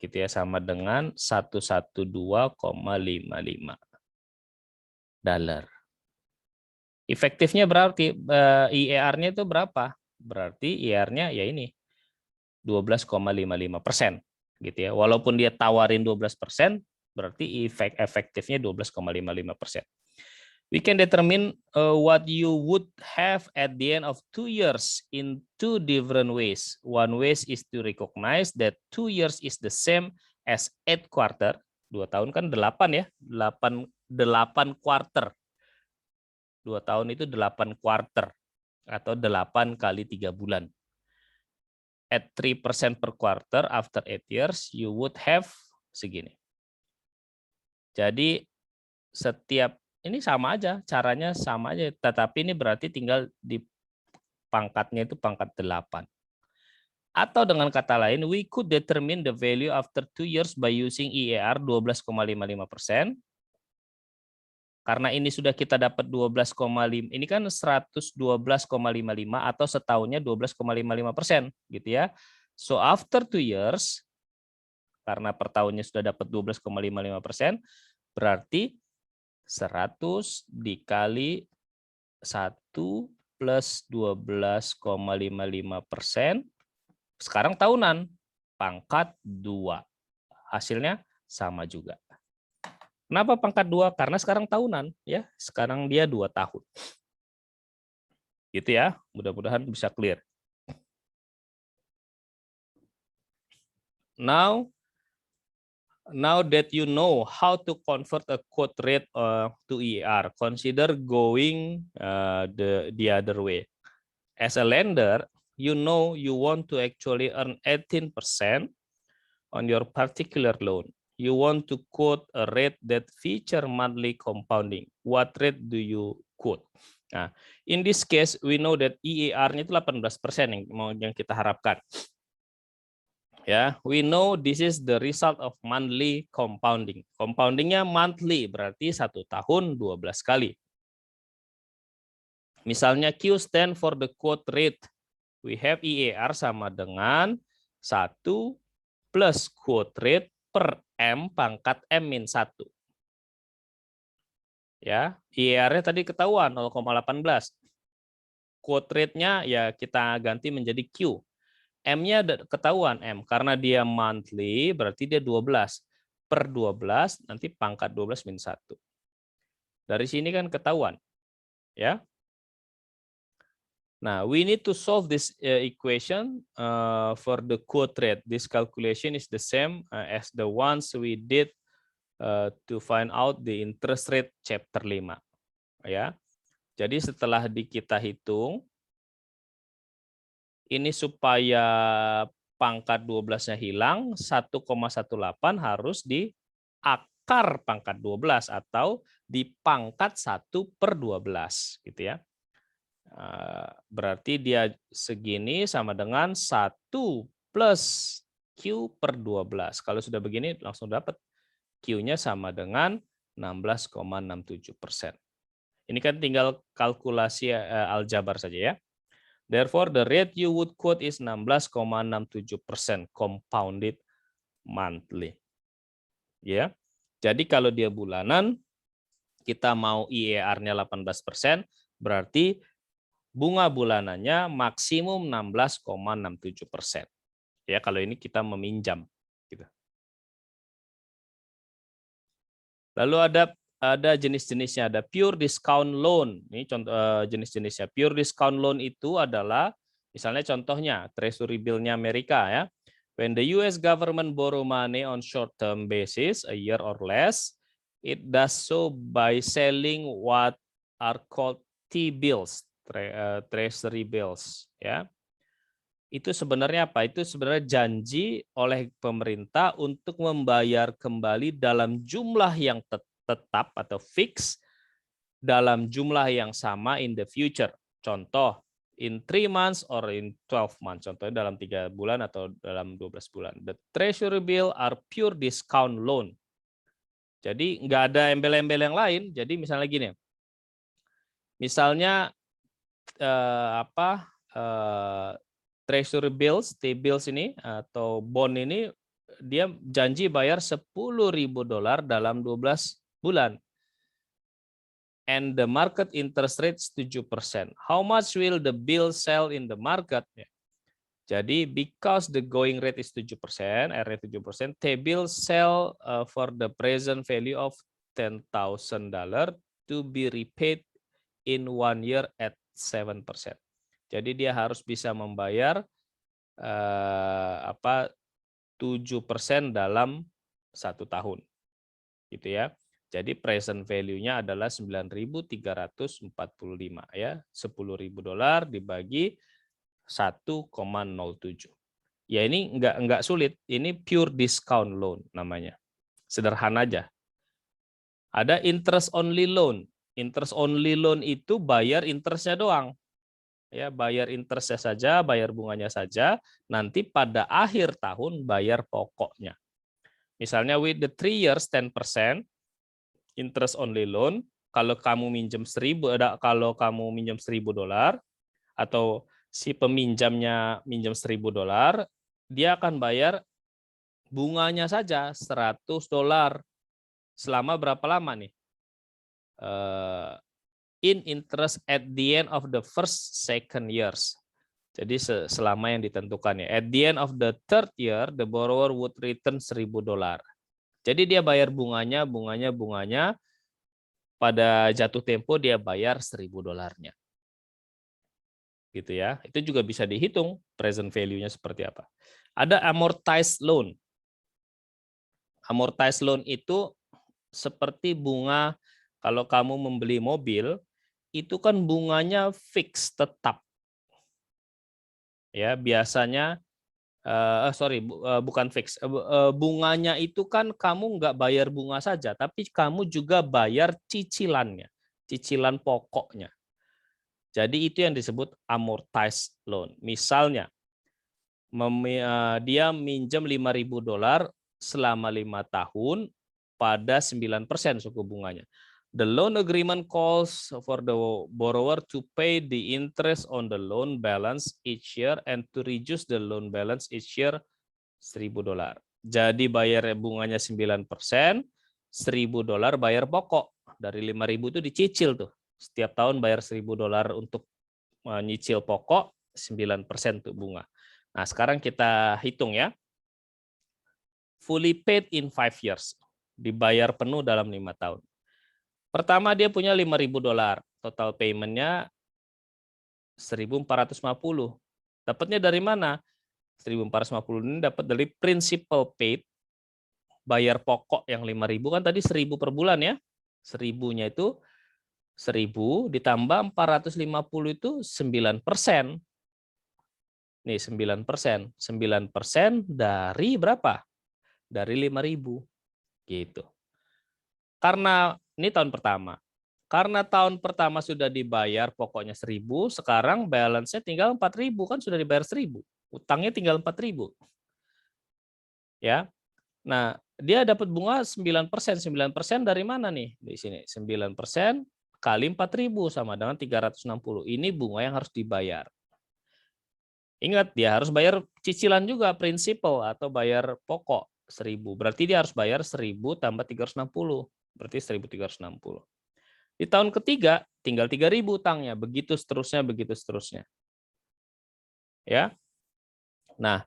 Gitu ya, sama dengan 112,55 dolar. Efektifnya berarti IER-nya itu berapa? Berarti IER-nya ya ini 12,55%, gitu ya. Walaupun dia tawarin 12%, berarti efektifnya 12,55%. We can determine what you would have at the end of 2 years in 2 different ways. One way is to recognize that 2 years is the same as 8 quarter. 2 tahun kan 8 ya, 8 quarter. 2 tahun itu 8 quarter atau 8 kali 3 bulan. At 3% per quarter after 8 years, you would have segini. Jadi setiap ini sama aja, caranya sama aja, tetapi ini berarti tinggal di pangkatnya itu pangkat 8. Atau dengan kata lain, we could determine the value after 2 years by using IER 12,55%. Karena ini sudah kita dapat 12,5, ini kan 112,55 atau setahunnya 12,55%, gitu ya. So after 2 years, karena per tahunnya sudah dapat 12,55%, berarti 100 dikali 1 plus 12,55%, sekarang tahunan, pangkat 2. Hasilnya sama juga. Kenapa pangkat 2? Karena sekarang tahunan, ya. Sekarang dia 2 tahun. Gitu ya, mudah-mudahan bisa clear. Now that you know how to convert a quote rate to EAR, consider going the other way. As a lender, you know you want to actually earn 18% on your particular loan. You want to quote a rate that feature monthly compounding. What rate do you quote? Nah, in this case, we know that EAR-nya itu 18% yang kita harapkan. Ya, we know this is the result of monthly compounding. Compoundingnya monthly, berarti 1 tahun 12 kali. Misalnya Q stand for the quote rate. We have IER sama dengan 1 plus quote rate per M pangkat M-1. Ya, IER-nya tadi ketahuan 0,18. Quote rate-nya ya kita ganti menjadi Q. M-nya ketahuan M karena dia monthly berarti dia 12. Per 12 nanti pangkat 12 min 1. Dari sini kan ketahuan. Ya. Nah, we need to solve this equation for the quote rate. This calculation is the same as the ones we did to find out the interest rate chapter 5. Ya. Jadi setelah kita hitung, ini supaya pangkat 12-nya hilang, 1,18 harus di akar pangkat 12 atau di pangkat 1/12 gitu ya. Berarti dia segini sama dengan 1 plus Q/12. Kalau sudah begini langsung dapat Q-nya sama dengan 16,67%. Ini kan tinggal kalkulasi aljabar saja ya. Therefore, the rate you would quote is 16,67% compounded monthly. Ya. Jadi kalau dia bulanan, kita mau IER-nya 18%, berarti bunga bulanannya maksimum 16,67%. Ya, kalau ini kita meminjam. Gitu. Lalu ada jenis-jenisnya, ada pure discount loan. Ini contoh jenis-jenisnya. Pure discount loan itu adalah misalnya contohnya treasury bill-nya Amerika ya. When the US government borrow money on short-term basis, a year or less, it does so by selling what are called T-bills, treasury bills ya. Itu sebenarnya apa? Itu sebenarnya janji oleh pemerintah untuk membayar kembali dalam jumlah yang tetap atau fix dalam jumlah yang sama in the future. Contoh, in 3 months or in 12 months. Contohnya dalam 3 bulan atau dalam 12 bulan. The treasury bill are pure discount loan. Jadi nggak ada embel-embel yang lain. Jadi misalnya gini. Misalnya treasury bills, T-bills ini atau bond ini dia janji bayar $10.000 dalam 12 bulan. And the market interest rate 7%. How much will the bill sell in the market? Jadi because the going rate is 7%, R-nya 7%, T-bill sell for the present value of $10,000 to be repaid in 1 year at 7%. Jadi dia harus bisa membayar 7% dalam 1 tahun. Gitu ya. Jadi present value-nya adalah 9.345 ya. $10.000 dibagi 1,07. Ya ini enggak sulit. Ini pure discount loan namanya. Sederhana aja. Ada interest only loan. Interest only loan itu bayar interestnya doang. Ya, bayar interestnya saja, bayar bunganya saja, nanti pada akhir tahun bayar pokoknya. Misalnya with the 3 years 10% interest only loan, kalau kamu minjem $1.000 atau si peminjamnya minjem $1.000, dia akan bayar bunganya saja $100 selama berapa lama nih? In interest at the end of the first, second years. Jadi selama yang ditentukan ya. At the end of the third year, the borrower would return $1.000. Jadi dia bayar bunganya, pada jatuh tempo dia bayar $1.000-nya. Gitu ya. Itu juga bisa dihitung present value-nya seperti apa. Ada amortized loan. Amortized loan itu seperti bunga kalau kamu membeli mobil, itu kan bunganya fix, tetap. Ya, biasanya bukan fix. Bunganya itu kan kamu nggak bayar bunga saja, tapi kamu juga bayar cicilannya, cicilan pokoknya. Jadi itu yang disebut amortized loan. Misalnya, dia minjem $5.000 selama 5 tahun pada 9% suku bunganya. The loan agreement calls for the borrower to pay the interest on the loan balance each year and to reduce the loan balance each year $1.000. Jadi bayar bunganya 9%, $1.000 bayar pokok. Dari 5.000 itu dicicil tuh. Setiap tahun bayar $1.000 untuk menyicil pokok, 9% tuh bunga. Nah, sekarang kita hitung ya. Fully paid in 5 years. Dibayar penuh dalam 5 tahun. Pertama dia punya $5.000, total payment-nya 1.450. Dapatnya dari mana? 1.450 ini dapat dari principal paid, bayar pokok yang 5.000 kan tadi 1.000 per bulan ya. 1.000-nya itu 1.000 ditambah 450 itu 9%. Nih 9%. 9% dari berapa? Dari 5.000 gitu. Karena ini tahun pertama. Karena tahun pertama sudah dibayar pokoknya 1.000, sekarang balance-nya tinggal 4.000 kan sudah dibayar 1.000. Utangnya tinggal 4.000. Ya. Nah, dia dapat bunga 9%. 9% dari mana nih? Di sini 9% kali 4.000 sama dengan 360. Ini bunga yang harus dibayar. Ingat, dia harus bayar cicilan juga, prinsipal atau bayar pokok 1.000. Berarti dia harus bayar 1.000 tambah 360. Berarti 1.360. Di tahun ketiga tinggal 3.000 utangnya, begitu seterusnya, begitu seterusnya. Ya. Nah,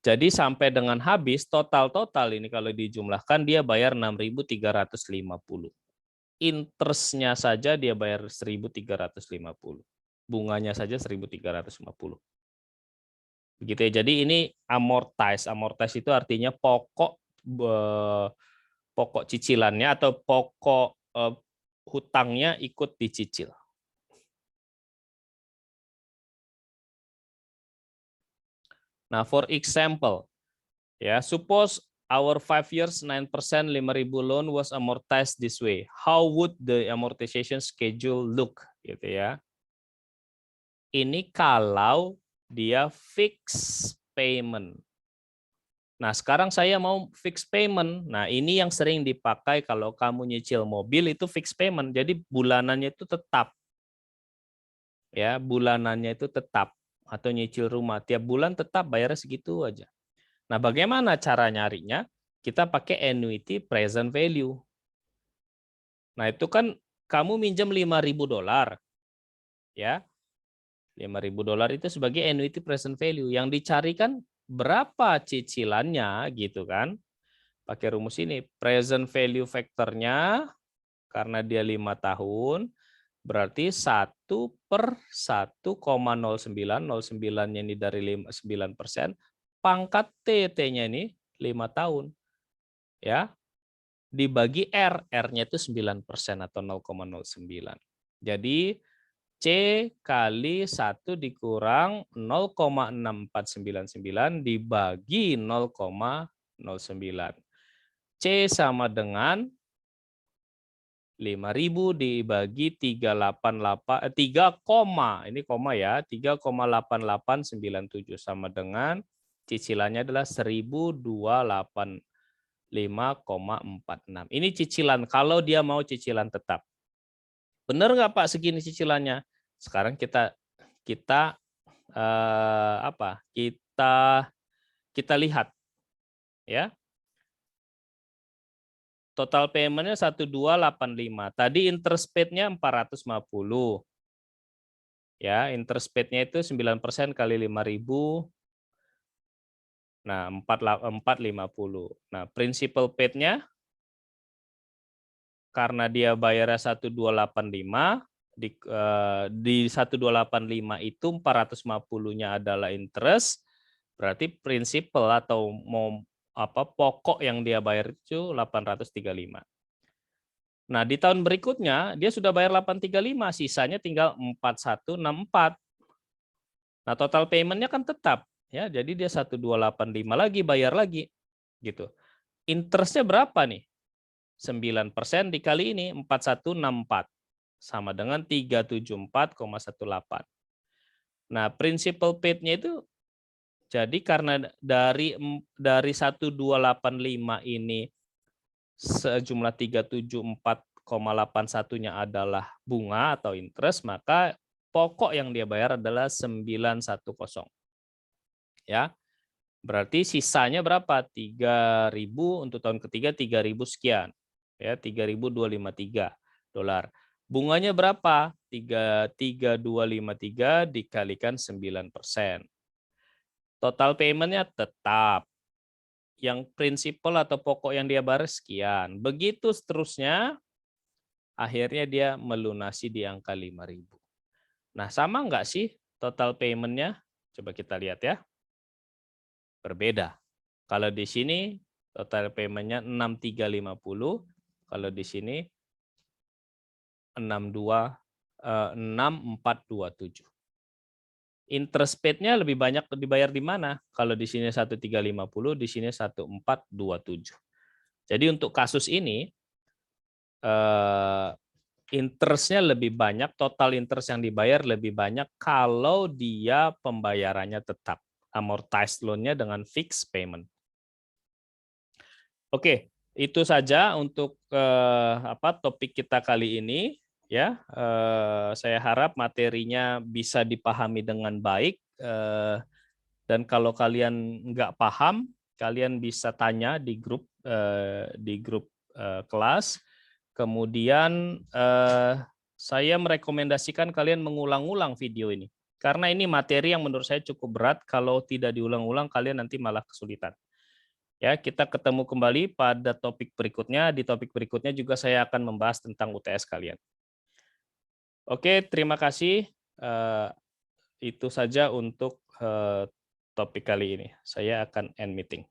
jadi sampai dengan habis total ini kalau dijumlahkan dia bayar 6.350. Interestnya saja dia bayar 1.350. Bunganya saja 1.350. Begitu ya. Jadi ini amortize. Amortize itu artinya pokok cicilannya atau pokok hutangnya ikut dicicil. Nah, for example, ya, suppose our 5 years 9% 5.000 loan was amortized this way. How would the amortization schedule look? Gitu ya. Ini kalau dia fixed payment. Nah, sekarang saya mau fixed payment. Nah, ini yang sering dipakai kalau kamu nyicil mobil itu fixed payment. Jadi bulanannya itu tetap. Ya, bulanannya itu tetap atau nyicil rumah tiap bulan tetap bayarnya segitu aja. Nah, bagaimana cara nyarinya? Kita pakai annuity present value. Nah, itu kan kamu minjem $5.000, ya. $5.000 itu sebagai annuity present value. Yang dicari kan berapa cicilannya gitu kan. Pakai rumus ini, present value factornya karena dia 5 tahun, berarti 1/1,09, 09-nya ini dari 9%, pangkat T-nya ini 5 tahun. Ya, dibagi R, R-nya itu 9% atau 0,09. Jadi C kali 1 dikurang 0,6499 dibagi 0,09. C sama dengan 5.000 dibagi 388 ini koma ya, 3,8897 sama dengan cicilannya adalah 1.285,46. Ini cicilan kalau dia mau cicilan tetap. Benar nggak Pak segini cicilannya? Sekarang kita kita lihat ya. Total payment-nya 1.285. Tadi interest paid-nya 450. Ya, interest paid-nya itu 9% kali 5.000. Nah, 450. Nah, principal paid-nya karena dia bayarnya 1.285 di 1.285 itu 450-nya adalah interest, berarti principal atau pokok yang dia bayar itu 835. Nah, di tahun berikutnya dia sudah bayar 835, sisanya tinggal 4164. Nah, total payment-nya kan tetap ya. Jadi dia 1.285 lagi bayar lagi gitu. Interest-nya berapa nih? 9% dikali ini 4164 sama dengan 374,18. Nah, principal paid-nya itu jadi karena dari 1.285 ini sejumlah 374,81-nya adalah bunga atau interest, maka pokok yang dia bayar adalah 910. Ya. Berarti sisanya berapa? 3.000 untuk tahun ketiga 3.000 sekian. Ya, 3.253 dolar. Bunganya berapa? 3.253 dikalikan 9%. Total payment-nya tetap. Yang prinsipal atau pokok yang dia bayar sekian. Begitu seterusnya, akhirnya dia melunasi di angka 5.000. Nah, sama nggak sih total payment-nya? Coba kita lihat ya. Berbeda. Kalau di sini total payment-nya 6350, kalau di sini 6427. Interest paid-nya lebih banyak dibayar di mana? Kalau di sini 1350, di sini 1427. Jadi untuk kasus ini interest-nya lebih banyak, total interest yang dibayar lebih banyak kalau dia pembayarannya tetap. Amortized loan-nya dengan fixed payment. Oke, itu saja untuk topik kita kali ini. Ya, saya harap materinya bisa dipahami dengan baik. Dan kalau kalian nggak paham, kalian bisa tanya di grup kelas. Kemudian saya merekomendasikan kalian mengulang-ulang video ini. Karena ini materi yang menurut saya cukup berat, kalau tidak diulang-ulang kalian nanti malah kesulitan. Ya, kita ketemu kembali pada topik berikutnya. Di topik berikutnya juga saya akan membahas tentang UTS kalian. Oke, terima kasih. Itu saja untuk topik kali ini. Saya akan end meeting.